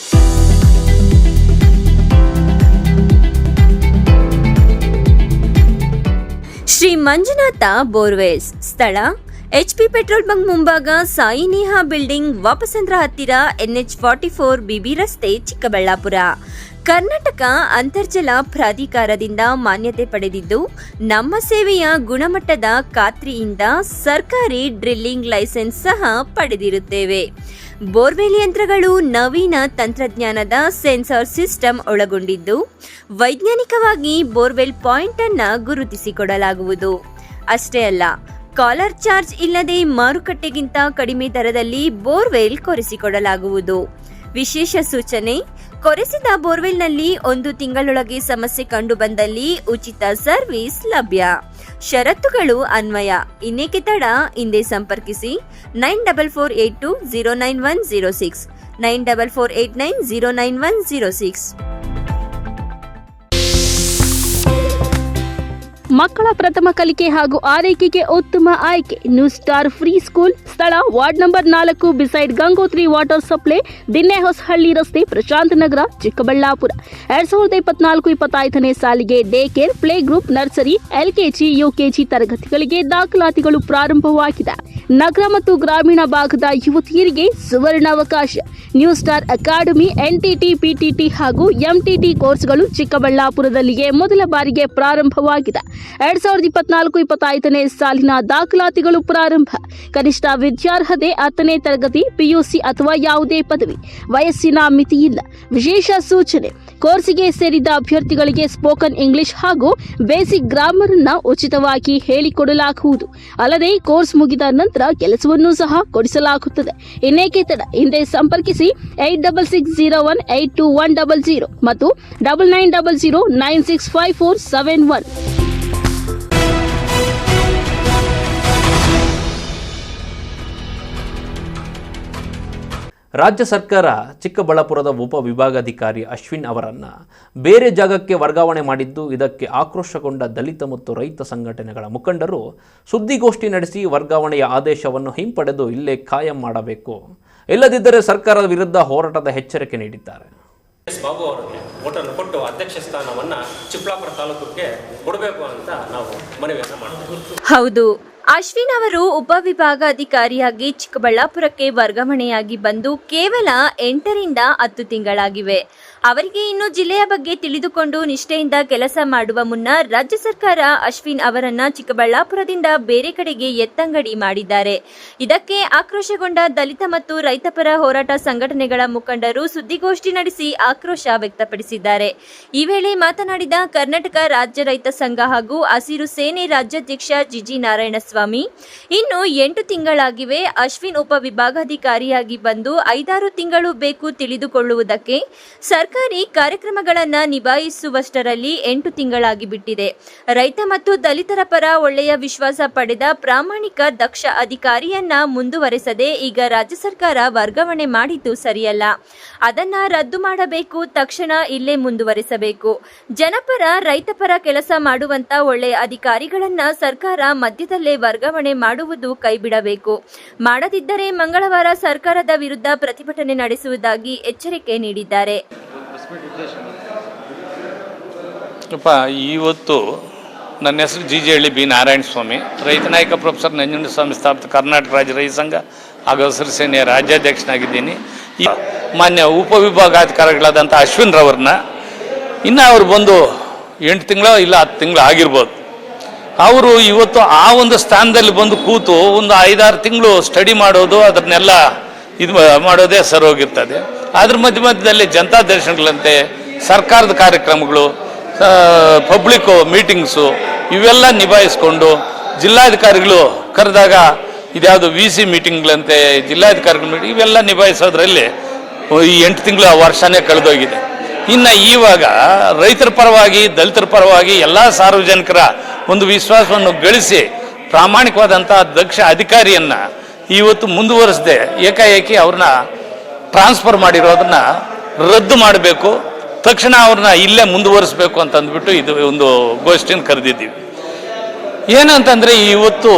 ಶ್ರೀ ಮಂಜುನಾಥ ಬೋರ್ವೆಲ್ಸ್. ಸ್ಥಳ HP ಪೆಟ್ರೋಲ್ ಬಂಕ್ ಮುಂಭಾಗ, ಸಾಯಿ ನೇಹಾ ಬಿಲ್ಡಿಂಗ್, ವಾಪಸಂದ್ರ ಹತ್ತಿರ, NH44, BB ರಸ್ತೆ, ಚಿಕ್ಕಬಳ್ಳಾಪುರ. ಕರ್ನಾಟಕ ಅಂತರ್ಜಲ ಪ್ರಾಧಿಕಾರದಿಂದ ಮಾನ್ಯತೆ ಪಡೆದಿದ್ದು, ನಮ್ಮ ಸೇವೆಯ ಗುಣಮಟ್ಟದ ಖಾತ್ರಿಯಿಂದ ಸರ್ಕಾರಿ ಡ್ರಿಲ್ಲಿಂಗ್ ಲೈಸೆನ್ಸ್ ಸಹ ಪಡೆದಿರುತ್ತೇವೆ. ಬೋರ್ವೆಲ್ ಯಂತ್ರಗಳು ನವೀನ ತಂತ್ರಜ್ಞಾನದ ಸೆನ್ಸಾರ್ ಸಿಸ್ಟಮ್ ಒಳಗೊಂಡಿದ್ದು, ವೈಜ್ಞಾನಿಕವಾಗಿ ಬೋರ್ವೆಲ್ ಪಾಯಿಂಟ್ ಅನ್ನು ಗುರುತಿಸಿಕೊಡಲಾಗುವುದು. ಅಷ್ಟೇ ಅಲ್ಲ, ಕಾಲರ್ ಚಾರ್ಜ್ ಇಲ್ಲದೆ ಮಾರುಕಟ್ಟೆಗಿಂತ ಕಡಿಮೆ ದರದಲ್ಲಿ ಬೋರ್ವೆಲ್ ಕೊರೆಸಿಕೊಡಲಾಗುವುದು. ವಿಶೇಷ ಸೂಚನೆ: ಕೊರೆಸಿದ ಬೋರ್ವೆಲ್ನಲ್ಲಿ 1 ತಿಂಗಳೊಳಗೆ ಸಮಸ್ಯೆ ಕಂಡುಬಂದಲ್ಲಿ ಉಚಿತ ಸರ್ವಿಸ್ ಲಭ್ಯ. ಷರತ್ತುಗಳು ಅನ್ವಯ. ಇನ್ನೇಕೆ ತಡ? ಹಿಂದೆ ಸಂಪರ್ಕಿಸಿ 9448209106, 9448909106. ಮಕ್ಕಳ ಪ್ರಥಮ ಕಲಿಕೆ ಹಾಗೂ ಆರೈಕೆಗೆ ಉತ್ತಮ ಆಯ್ಕೆ ನ್ಯೂ ಸ್ಟಾರ್ ಫ್ರೀ ಸ್ಕೂಲ್. ಸ್ಥಳ ward number 4, beside Gangotri water supply, Dinne Hosahalli ರಸ್ತೆ, ಪ್ರಶಾಂತ್ ನಗರ, ಚಿಕ್ಕಬಳ್ಳಾಪುರ. 2024-25ನೇ ಸಾಲಿಗೆ day care, play group, nursery, LKG, UKG ತರಗತಿಗಳಿಗೆ ದಾಖಲಾತಿಗಳು ಪ್ರಾರಂಭವಾಗಿದೆ. ನಗರ ಮತ್ತು ಗ್ರಾಮೀಣ ಭಾಗದ ಯುವತಿಯರಿಗೆ ಸುವರ್ಣಾವಕಾಶ. New star academy NTT, PTT ಹಾಗೂ MTT ಕೋರ್ಸ್ಗಳು ಚಿಕ್ಕಬಳ್ಳಾಪುರದಲ್ಲಿಯೇ ಮೊದಲ ಬಾರಿಗೆ ಪ್ರಾರಂಭವಾಗಿದೆ. 2024-25ನೇ ಸಾಲಿನ ದಾಖಲಾತಿಗಳು ಪ್ರಾರಂಭ. ಕನಿಷ್ಠ ವಿದ್ಯಾರ್ಹತೆ 10ನೇ ತರಗತಿ, PUC ಅಥವಾ ಯಾವುದೇ ಪದವಿ. ವಯಸ್ಸಿನ ಮಿತಿಯಿಲ್ಲ. ವಿಶೇಷ ಸೂಚನೆ: ಕೋರ್ಸಿಗೆ ಸೇರಿದ ಅಭ್ಯರ್ಥಿಗಳಿಗೆ ಸ್ಪೋಕನ್ ಇಂಗ್ಲಿಷ್ ಹಾಗೂ ಬೇಸಿಕ್ ಗ್ರಾಮರ್ ಅನ್ನು ಉಚಿತವಾಗಿ ಹೇಳಿಕೊಡಲಾಗುವುದು. ಅಲ್ಲದೆ ಕೋರ್ಸ್ ಮುಗಿದ ನಂತರ ಕೆಲಸವನ್ನು ಸಹ ಕೊಡಿಸಲಾಗುತ್ತದೆ. ಇನ್ನೇಕೆ ತಡ? ಹಿಂದೆ ಸಂಪರ್ಕಿಸಿ 8660182100 ಮತ್ತು 9900965471. ರಾಜ್ಯ ಸರ್ಕಾರ ಚಿಕ್ಕಬಳ್ಳಾಪುರದ ಉಪವಿಭಾಗಾಧಿಕಾರಿ ಅಶ್ವಿನ್ ಅವರನ್ನು ಬೇರೆ ಜಾಗಕ್ಕೆ ವರ್ಗಾವಣೆ ಮಾಡಿದ್ದು, ಇದಕ್ಕೆ ಆಕ್ರೋಶಗೊಂಡ ದಲಿತ ಮತ್ತು ರೈತ ಸಂಘಟನೆಗಳ ಮುಖಂಡರು ಸುದ್ದಿಗೋಷ್ಠಿ ನಡೆಸಿ ವರ್ಗಾವಣೆಯ ಆದೇಶವನ್ನು ಹಿಂಪಡೆದು ಇಲ್ಲೇ ಕಾಯಂ ಮಾಡಬೇಕು, ಇಲ್ಲದಿದ್ದರೆ ಸರ್ಕಾರದ ವಿರುದ್ಧ ಹೋರಾಟದ ಎಚ್ಚರಿಕೆ ನೀಡಿದ್ದಾರೆ. ಬಾಬು ಅವರಿಗೆ ಓಟನ್ನು ಕೊಟ್ಟು ಅಧ್ಯಕ್ಷ ಸ್ಥಾನವನ್ನು ಚಿಕ್ಕಬಳ್ಳಾಪುರ ತಾಲೂಕಿಗೆ ಕೊಡಬೇಕು ಅಂತ ನಾವು ಮನವಿಯನ್ನು ಮಾಡ್ತೀವಿ. ಹೌದು, ಅಶ್ವಿನ್ ಅವರು ಉಪವಿಭಾಗಾಧಿಕಾರಿಯಾಗಿ ಚಿಕ್ಕಬಳ್ಳಾಪುರಕ್ಕೆ ವರ್ಗಾವಣೆಯಾಗಿ ಬಂದು ಕೇವಲ 8ರಿಂದ 10 ತಿಂಗಳಾಗಿವೆ. ಅವರಿಗೆ ಇನ್ನು ಜಿಲ್ಲೆಯ ಬಗ್ಗೆ ತಿಳಿದುಕೊಂಡು ನಿಷ್ಠೆಯಿಂದ ಕೆಲಸ ಮಾಡುವ ಮುನ್ನ ರಾಜ್ಯ ಸರ್ಕಾರ ಅಶ್ವಿನ್ ಅವರನ್ನ ಚಿಕ್ಕಬಳ್ಳಾಪುರದಿಂದ ಬೇರೆ ಕಡೆಗೆ ಎತ್ತಂಗಡಿ ಮಾಡಿದ್ದಾರೆ. ಇದಕ್ಕೆ ಆಕ್ರೋಶಗೊಂಡ ದಲಿತ ಮತ್ತು ರೈತಪರ ಹೋರಾಟ ಸಂಘಟನೆಗಳ ಮುಖಂಡರು ಸುದ್ದಿಗೋಷ್ಠಿ ನಡೆಸಿ ಆಕ್ರೋಶ ವ್ಯಕ್ತಪಡಿಸಿದ್ದಾರೆ. ಈ ವೇಳೆ ಮಾತನಾಡಿದ ಕರ್ನಾಟಕ ರಾಜ್ಯ ರೈತ ಸಂಘ ಹಾಗೂ ಹಸಿರು ಸೇನೆ ರಾಜ್ಯಾಧ್ಯಕ್ಷ ಜಿಜಿ ನಾರಾಯಣಸ್ವಾಮಿ, ಸ್ವಾಮಿ. ಇನ್ನು 8 ತಿಂಗಳಾಗಿವೆ. ಅಶ್ವಿನ್ ಉಪವಿಭಾಗಾಧಿಕಾರಿಯಾಗಿ ಬಂದು 5-6 ತಿಂಗಳು ಬೇಕು ತಿಳಿದುಕೊಳ್ಳುವುದಕ್ಕೆ. ಸರ್ಕಾರಿ ಕಾರ್ಯಕ್ರಮಗಳನ್ನು ನಿಭಾಯಿಸುವಷ್ಟರಲ್ಲಿ 8 ತಿಂಗಳಾಗಿ ಬಿಟ್ಟಿದೆ. ರೈತ ಮತ್ತು ದಲಿತರ ಪರ ಒಳ್ಳೆಯ ವಿಶ್ವಾಸ ಪಡೆದ ಪ್ರಾಮಾಣಿಕ ದಕ್ಷ ಅಧಿಕಾರಿಯನ್ನ ಮುಂದುವರೆಸದೆ ಈಗ ರಾಜ್ಯ ಸರ್ಕಾರ ವರ್ಗಾವಣೆ ಮಾಡಿದ್ದು ಸರಿಯಲ್ಲ. ಅದನ್ನ ರದ್ದು ಮಾಡಬೇಕು. ತಕ್ಷಣ ಇಲ್ಲೇ ಮುಂದುವರೆಸಬೇಕು. ಜನಪರ ರೈತಪರ ಕೆಲಸ ಮಾಡುವಂತ ಒಳ್ಳೆಯ ಅಧಿಕಾರಿಗಳನ್ನ ಸರ್ಕಾರ ಮಧ್ಯದಲ್ಲೇ ವರ್ಗಾವಣೆ ಮಾಡುವುದು ಕೈಬಿಡಬೇಕು. ಮಾಡದಿದ್ದರೆ ಮಂಗಳವಾರ ಸರ್ಕಾರದ ವಿರುದ್ಧ ಪ್ರತಿಭಟನೆ ನಡೆಸುವುದಾಗಿ ಎಚ್ಚರಿಕೆ ನೀಡಿದ್ದಾರೆ. ಇವತ್ತು ನನ್ನ ಹೆಸರು ಜಿ.ಜೆ. ಬಿ. ನಾರಾಯಣ ಸ್ವಾಮಿ, ರೈತ ನಾಯಕ ಪ್ರೊಫೆಸರ್ ನಂಜುಂಡಸ್ವಾಮಿ ಸ್ಥಾಪಿತ ಕರ್ನಾಟಕ ರಾಜ್ಯ ರೈತ ಸಂಘ ಹಾಗೂ ಹಸಿರು ಸೇನೆಯ ರಾಜ್ಯಾಧ್ಯಕ್ಷನಾಗಿದ್ದೀನಿ. ಈ ಮಾನ್ಯ ಉಪವಿಭಾಗಾಧಿಕಾರಿಗಳಾದಂಥ ಅಶ್ವಿನ್ ರವರನ್ನ ಇನ್ನು ಅವರು ಬಂದು 8 ತಿಂಗಳು ಇಲ್ಲ 10 ತಿಂಗಳು ಆಗಿರ್ಬೋದು. ಅವರು ಇವತ್ತು ಆ ಒಂದು ಸ್ಥಾನದಲ್ಲಿ ಬಂದು ಕೂತು ಒಂದು 5-6 ತಿಂಗಳು ಸ್ಟಡಿ ಮಾಡೋದು, ಅದನ್ನೆಲ್ಲ ಇದು ಮಾಡೋದೇ ಸರೋಗಿರ್ತದೆ. ಅದ್ರ ಮಧ್ಯದಲ್ಲಿ ಜನತಾ ದರ್ಶನಗಳಂತೆ ಸರ್ಕಾರದ ಕಾರ್ಯಕ್ರಮಗಳು, ಪಬ್ಲಿಕ್ ಮೀಟಿಂಗ್ಸು ಇವೆಲ್ಲ ನಿಭಾಯಿಸ್ಕೊಂಡು ಜಿಲ್ಲಾಧಿಕಾರಿಗಳು ಕರೆದಾಗ ಇದ್ಯಾವುದು VC ಮೀಟಿಂಗ್ಗಳಂತೆ ಜಿಲ್ಲಾಧಿಕಾರಿಗಳ ಮೀಟಿಂಗ್ ಇವೆಲ್ಲ ನಿಭಾಯಿಸೋದ್ರಲ್ಲಿ ಈ 8 ತಿಂಗಳು ವರ್ಷನೇ ಕಳೆದೋಗಿದೆ. ಇನ್ನು ಇವಾಗ ರೈತರ ಪರವಾಗಿ ದಲಿತರ ಪರವಾಗಿ ಎಲ್ಲ ಸಾರ್ವಜನಿಕರ ಒಂದು ವಿಶ್ವಾಸವನ್ನು ಗಳಿಸಿ ಪ್ರಾಮಾಣಿಕವಾದಂಥ ದಕ್ಷ ಅಧಿಕಾರಿಯನ್ನು ಇವತ್ತು ಮುಂದುವರಿಸದೆ ಏಕಾಏಕಿ ಅವ್ರನ್ನ ಟ್ರಾನ್ಸ್ಫರ್ ಮಾಡಿರೋದನ್ನ ರದ್ದು ಮಾಡಬೇಕು. ತಕ್ಷಣ ಅವ್ರನ್ನ ಇಲ್ಲೇ ಮುಂದುವರಿಸಬೇಕು ಅಂತಂದ್ಬಿಟ್ಟು ಇದು ಒಂದು ಗೋಷ್ಠಿಯನ್ನು ಕರೆದಿದ್ದೀವಿ. ಏನಂತಂದರೆ ಇವತ್ತು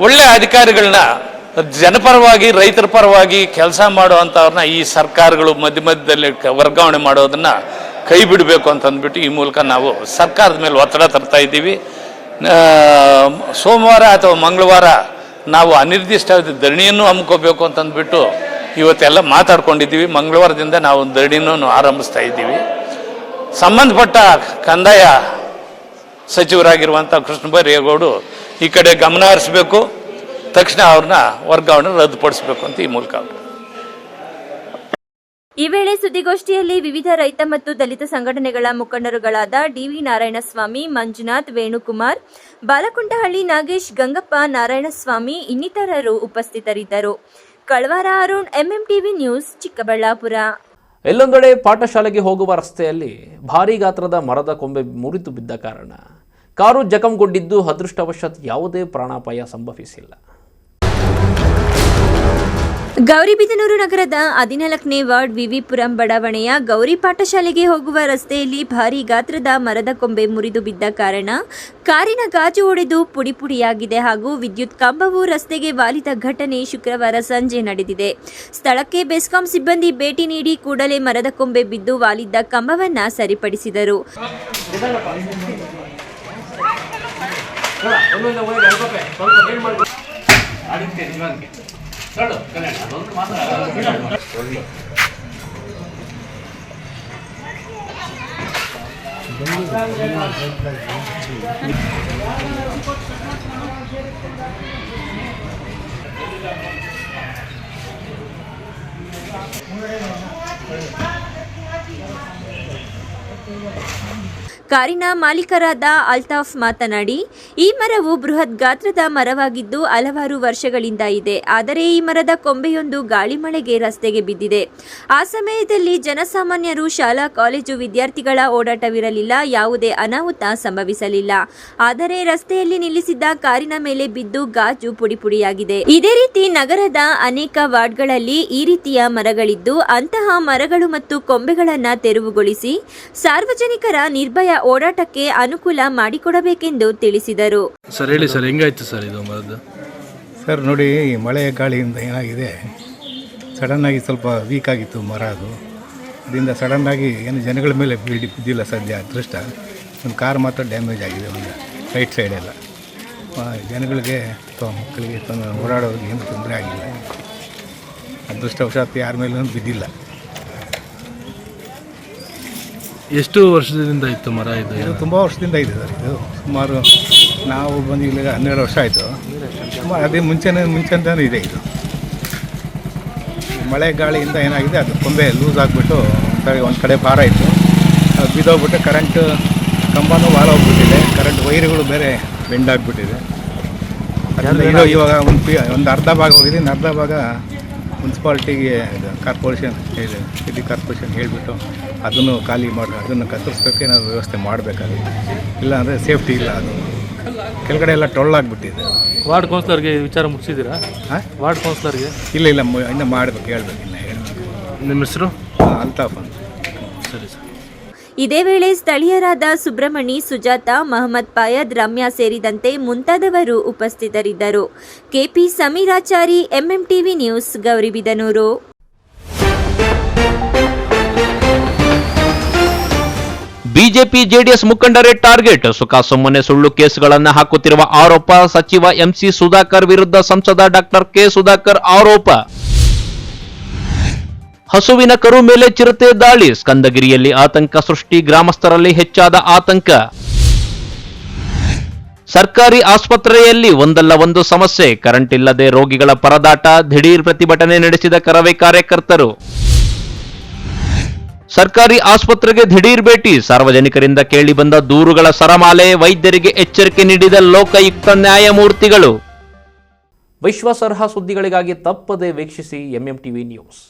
ಒಳ್ಳೆ ಅಧಿಕಾರಿಗಳನ್ನ ಜನಪರವಾಗಿ ರೈತರ ಪರವಾಗಿ ಕೆಲಸ ಮಾಡುವಂಥವ್ರನ್ನ ಈ ಸರ್ಕಾರಗಳು ಮಧ್ಯದಲ್ಲಿ ವರ್ಗಾವಣೆ ಮಾಡೋದನ್ನು ಕೈ ಬಿಡಬೇಕು ಅಂತಂದ್ಬಿಟ್ಟು ಈ ಮೂಲಕ ನಾವು ಸರ್ಕಾರದ ಮೇಲೆ ಒತ್ತಡ ತರ್ತಾ ಇದ್ದೀವಿ. ಸೋಮವಾರ ಅಥವಾ ಮಂಗಳವಾರ ನಾವು ಅನಿರ್ದಿಷ್ಟಾವಧಿ ಧರಣಿಯನ್ನು ಹಮ್ಮಿಕೋಬೇಕು ಅಂತಂದ್ಬಿಟ್ಟು ಇವತ್ತೆಲ್ಲ ಮಾತಾಡ್ಕೊಂಡಿದ್ದೀವಿ. ಮಂಗಳವಾರದಿಂದ ನಾವು ಧರಣಿನೂ ಆರಂಭಿಸ್ತಾ ಇದ್ದೀವಿ. ಸಂಬಂಧಪಟ್ಟ ಕಂದಾಯ ಸಚಿವರಾಗಿರುವಂಥ ಕೃಷ್ಣ ಬೈರೇಗೌಡರು ಈ ಕಡೆ ಗಮನ ಹರಿಸಬೇಕು. ತಕ್ಷಣ ಅವ್ರನ್ನ ವರ್ಗಾವಣೆ ರದ್ದುಪಡಿಸಬೇಕು ಅಂತ ಈ ಮೂಲಕ. ಈ ವೇಳೆ ಸುದ್ದಿಗೋಷ್ಠಿಯಲ್ಲಿ ವಿವಿಧ ರೈತ ಮತ್ತು ದಲಿತ ಸಂಘಟನೆಗಳ ಮುಖಂಡರುಗಳಾದ DV ನಾರಾಯಣಸ್ವಾಮಿ, ಮಂಜುನಾಥ್, ವೇಣುಕುಮಾರ್, ಬಾಲಕುಂಟಹಳ್ಳಿ ನಾಗೇಶ್, ಗಂಗಪ್ಪ, ನಾರಾಯಣಸ್ವಾಮಿ ಇನ್ನಿತರರು ಉಪಸ್ಥಿತರಿದ್ದರು. ಕಳ್ವಾರ ಅರುಣ್, MMTV ನ್ಯೂಸ್, ಚಿಕ್ಕಬಳ್ಳಾಪುರ. ಎಲ್ಲೊಂದೆಡೆ ಪಾಠಶಾಲೆಗೆ ಹೋಗುವ ರಸ್ತೆಯಲ್ಲಿ ಭಾರೀ ಗಾತ್ರದ ಮರದ ಕೊಂಬೆ ಮುರಿದು ಬಿದ್ದ ಕಾರಣ ಕಾರು ಜಖಂಗೊಂಡಿದ್ದು ಅದೃಷ್ಟವಶಾತ್ ಯಾವುದೇ ಪ್ರಾಣಾಪಾಯ ಸಂಭವಿಸಿಲ್ಲ. ಗೌರಿಬಿದನೂರು ನಗರದ 14ನೇ ವಾರ್ಡ್ ವಿವಿಪುರಂ ಬಡಾವಣೆಯ ಗೌರಿ ಪಾಠಶಾಲೆಗೆ ಹೋಗುವ ರಸ್ತೆಯಲ್ಲಿ ಭಾರೀ ಗಾತ್ರದ ಮರದ ಕೊಂಬೆ ಮುರಿದು ಬಿದ್ದ ಕಾರಣ ಕಾರಿನ ಗಾಜು ಒಡೆದು ಪುಡಿಪುಡಿಯಾಗಿದೆ ಹಾಗೂ ವಿದ್ಯುತ್ ಕಂಬವು ರಸ್ತೆಗೆ ವಾಲಿದ ಘಟನೆ ಶುಕ್ರವಾರ ಸಂಜೆ ನಡೆದಿದೆ. ಸ್ಥಳಕ್ಕೆ ಬೆಸ್ಕಾಂ ಸಿಬ್ಬಂದಿ ಭೇಟಿ ನೀಡಿ ಕೂಡಲೇ ಮರದ ಕೊಂಬೆ ಬಿದ್ದು ವಾಲಿದ್ದ ಕಂಬವನ್ನು ಸರಿಪಡಿಸಿದರು. ಕಾರಿನ ಮಾಲೀಕರಾದ ಅಲ್ತಾಫ್ ಮಾತನಾಡಿ, ಈ ಮರವು ಬೃಹತ್ ಗಾತ್ರದ ಮರವಾಗಿದ್ದು ಹಲವಾರು ವರ್ಷಗಳಿಂದ ಇದೆ. ಆದರೆ ಈ ಮರದ ಕೊಂಬೆಯೊಂದು ಗಾಳಿ ಮಳೆಗೆ ರಸ್ತೆಗೆ ಬಿದ್ದಿದೆ. ಆ ಸಮಯದಲ್ಲಿ ಜನಸಾಮಾನ್ಯರು, ಶಾಲಾ ಕಾಲೇಜು ವಿದ್ಯಾರ್ಥಿಗಳ ಓಡಾಟವಿರಲಿಲ್ಲ. ಯಾವುದೇ ಅನಾಹುತ ಸಂಭವಿಸಲಿಲ್ಲ. ಆದರೆ ರಸ್ತೆಯಲ್ಲಿ ನಿಲ್ಲಿಸಿದ್ದ ಕಾರಿನ ಮೇಲೆ ಬಿದ್ದು ಗಾಜು ಪುಡಿಪುಡಿಯಾಗಿದೆ. ಇದೇ ರೀತಿ ನಗರದ ಅನೇಕ ವಾರ್ಡ್ಗಳಲ್ಲಿ ಈ ರೀತಿಯ ಮರಗಳಿದ್ದು ಅಂತಹ ಮರಗಳು ಮತ್ತು ಕೊಂಬೆಗಳನ್ನು ತೆರವುಗೊಳಿಸಿ ಸಾರ್ವಜನಿಕರ ನಿರ್ಭಯ ಓಡಾಟಕ್ಕೆ ಅನುಕೂಲ ಮಾಡಿಕೊಡಬೇಕೆಂದು ತಿಳಿಸಿದರು. ಸರ್ ಹೇಳಿ ಸರ್, ಹೆಂಗಾಯ್ತು ಸರ್ ಇದು ಮರದ್ದು? ಸರ್ ನೋಡಿ, ಮಳೆ ಗಾಳಿಯಿಂದ ಏನಾಗಿದೆ, ಸಡನ್ನಾಗಿ ಸ್ವಲ್ಪ ವೀಕ್ ಆಗಿತ್ತು ಮರ. ಅದರಿಂದ ಸಡನ್ನಾಗಿ ಏನು ಜನಗಳ ಮೇಲೆ ಬಿದ್ದಿಲ್ಲ ಸದ್ಯ. ಅದೃಷ್ಟ ಒಂದು ಕಾರ್ ಮಾತ್ರ ಡ್ಯಾಮೇಜ್ ಆಗಿದೆ, ಒಂದು ರೈಟ್ ಸೈಡೆಲ್ಲ. ಜನಗಳಿಗೆ ಅಥವಾ ಮಕ್ಕಳಿಗೆ ಓಡಾಡೋರಿಗೆ ಏನು ತೊಂದರೆ ಆಗಿಲ್ಲ. ಅದೃಷ್ಟವಶಾತ್ ಯಾರ ಮೇಲೂ ಬಿದ್ದಿಲ್ಲ. ಎಷ್ಟು ವರ್ಷದಿಂದ ಇತ್ತು ಮರ ಇದು? ತುಂಬ ವರ್ಷದಿಂದ ಇದೆ ಸರ್. ಇದು ಸುಮಾರು ನಾವು ಬಂದು ಇಲ್ಲಿ 12 ವರ್ಷ ಆಯಿತು. ಸುಮಾರು ಅದೇ ಮುಂಚೆಂತಾನು ಇದೆ. ಇದು ಮಳೆ ಗಾಳಿಯಿಂದ ಏನಾಗಿದೆ, ಅದು ಕೊಂಬೆ ಲೂಸ್ ಆಗಿಬಿಟ್ಟು ಸರಿ ಒಂದು ಕಡೆ ಭಾರ ಇತ್ತು, ಅದು ಬಿದ್ದೋಗ್ಬಿಟ್ಟು ಕರೆಂಟ್ ಕಂಬನೂ ವಾಲ ಹೋಗ್ಬಿಟ್ಟಿದೆ. ಕರೆಂಟ್ ವೈರ್ಗಳು ಬೇರೆ ಬೆಂಡ್ ಆಗಿಬಿಟ್ಟಿದೆ. ಅದರಿಂದ ಇವಾಗ ಒಂದು ಅರ್ಧ ಭಾಗ ಹೋಗಿದೆ, ಇನ್ನು ಅರ್ಧ ಭಾಗ ಮುನ್ಸಿಪಾಲ್ಟಿಗೆ ಕಾರ್ಪೊರೇಷನ್ ಸಿಟಿ ಕಾರ್ಪೊರೇಷನ್ ಹೇಳಿಬಿಟ್ಟು ಅದನ್ನು ಖಾಲಿ ಮಾಡಿ ಅದನ್ನು ಕತ್ತರಿಸ್ಬೇಕು, ಏನಾದರೂ ವ್ಯವಸ್ಥೆ ಮಾಡಬೇಕಾಗುತ್ತೆ. ಇಲ್ಲ ಅಂದರೆ ಸೇಫ್ಟಿ ಇಲ್ಲ, ಅದು ಕೆಳಗಡೆ ಎಲ್ಲ ಟೊಳ್ಳಾಗ್ಬಿಟ್ಟಿದೆ. ವಾರ್ಡ್ ಕೌನ್ಸಿಲರ್ಗೆ ವಿಚಾರ ಮುಗಿಸಿದ್ದೀರಾ? ವಾರ್ಡ್ ಕೌನ್ಸಿಲರ್ಗೆ ಇಲ್ಲ ಇನ್ನು ಮಾಡಬೇಕು, ಹೇಳ್ಬೇಕು, ಇನ್ನು ಹೇಳ್ಬೇಕು. ನಿಮ್ಮ ಹೆಸರು? ಅಲ್ತಾಫ್ ಅಂತ. ಸರಿ ಸರ್. ಇದೇ ವೇಳೆ ಸ್ಥಳೀಯರಾದ ಸುಬ್ರಹ್ಮಣಿ, ಸುಜಾತ, ಮಹಮ್ಮದ್ ಪಾಯದ್, ರಮ್ಯಾ ಸೇರಿದಂತೆ ಮುಂತಾದವರು ಉಪಸ್ಥಿತರಿದ್ದರು. KP Sameerachari, MMTV news, Gauribidanur. BJP JDS ಮುಖಂಡರೇ ಟಾರ್ಗೆಟ್. ಸುಖಾಸುಮ್ಮನೆ ಸುಳ್ಳು ಕೇಸುಗಳನ್ನು ಹಾಕುತ್ತಿರುವ ಆರೋಪ. ಸಚಿವ ಎಂಸಿ ಸುಧಾಕರ್ ವಿರುದ್ಧ ಸಂಸದ ಡಾಕ್ಟರ್ ಕೆ ಸುಧಾಕರ್ ಆರೋಪ. ಹಸುವಿನ ಕರು ಮೇಲೆ ಚಿರತೆ ದಾಳಿ. ಸ್ಕಂದಗಿರಿಯಲ್ಲಿ ಆತಂಕ ಸೃಷ್ಟಿ. ಗ್ರಾಮಸ್ಥರಲ್ಲಿ ಹೆಚ್ಚಾದ ಆತಂಕ. ಸರ್ಕಾರಿ ಆಸ್ಪತ್ರೆಯಲ್ಲಿ ಒಂದಲ್ಲ ಒಂದು ಸಮಸ್ಯೆ. ಕರೆಂಟ್ ಇಲ್ಲದೆ ರೋಗಿಗಳ ಪರದಾಟ. ದಿಢೀರ್ ಪ್ರತಿಭಟನೆ ನಡೆಸಿದ ಕರವೇ ಕಾರ್ಯಕರ್ತರು. ಸರ್ಕಾರಿ ಆಸ್ಪತ್ರೆಗೆ ದಿಢೀರ್ ಭೇಟಿ. ಸಾರ್ವಜನಿಕರಿಂದ ಕೇಳಿಬಂದ ದೂರುಗಳ ಸರಮಾಲೆ. ವೈದ್ಯರಿಗೆ ಎಚ್ಚರಿಕೆ ನೀಡಿದ ಲೋಕಾಯುಕ್ತ ನ್ಯಾಯಮೂರ್ತಿಗಳು. ವಿಶ್ವಾಸಾರ್ಹ ಸುದ್ದಿಗಳಿಗಾಗಿ ತಪ್ಪದೆ ವೀಕ್ಷಿಸಿ ಎಂಎಂಟಿವಿ ನ್ಯೂಸ್.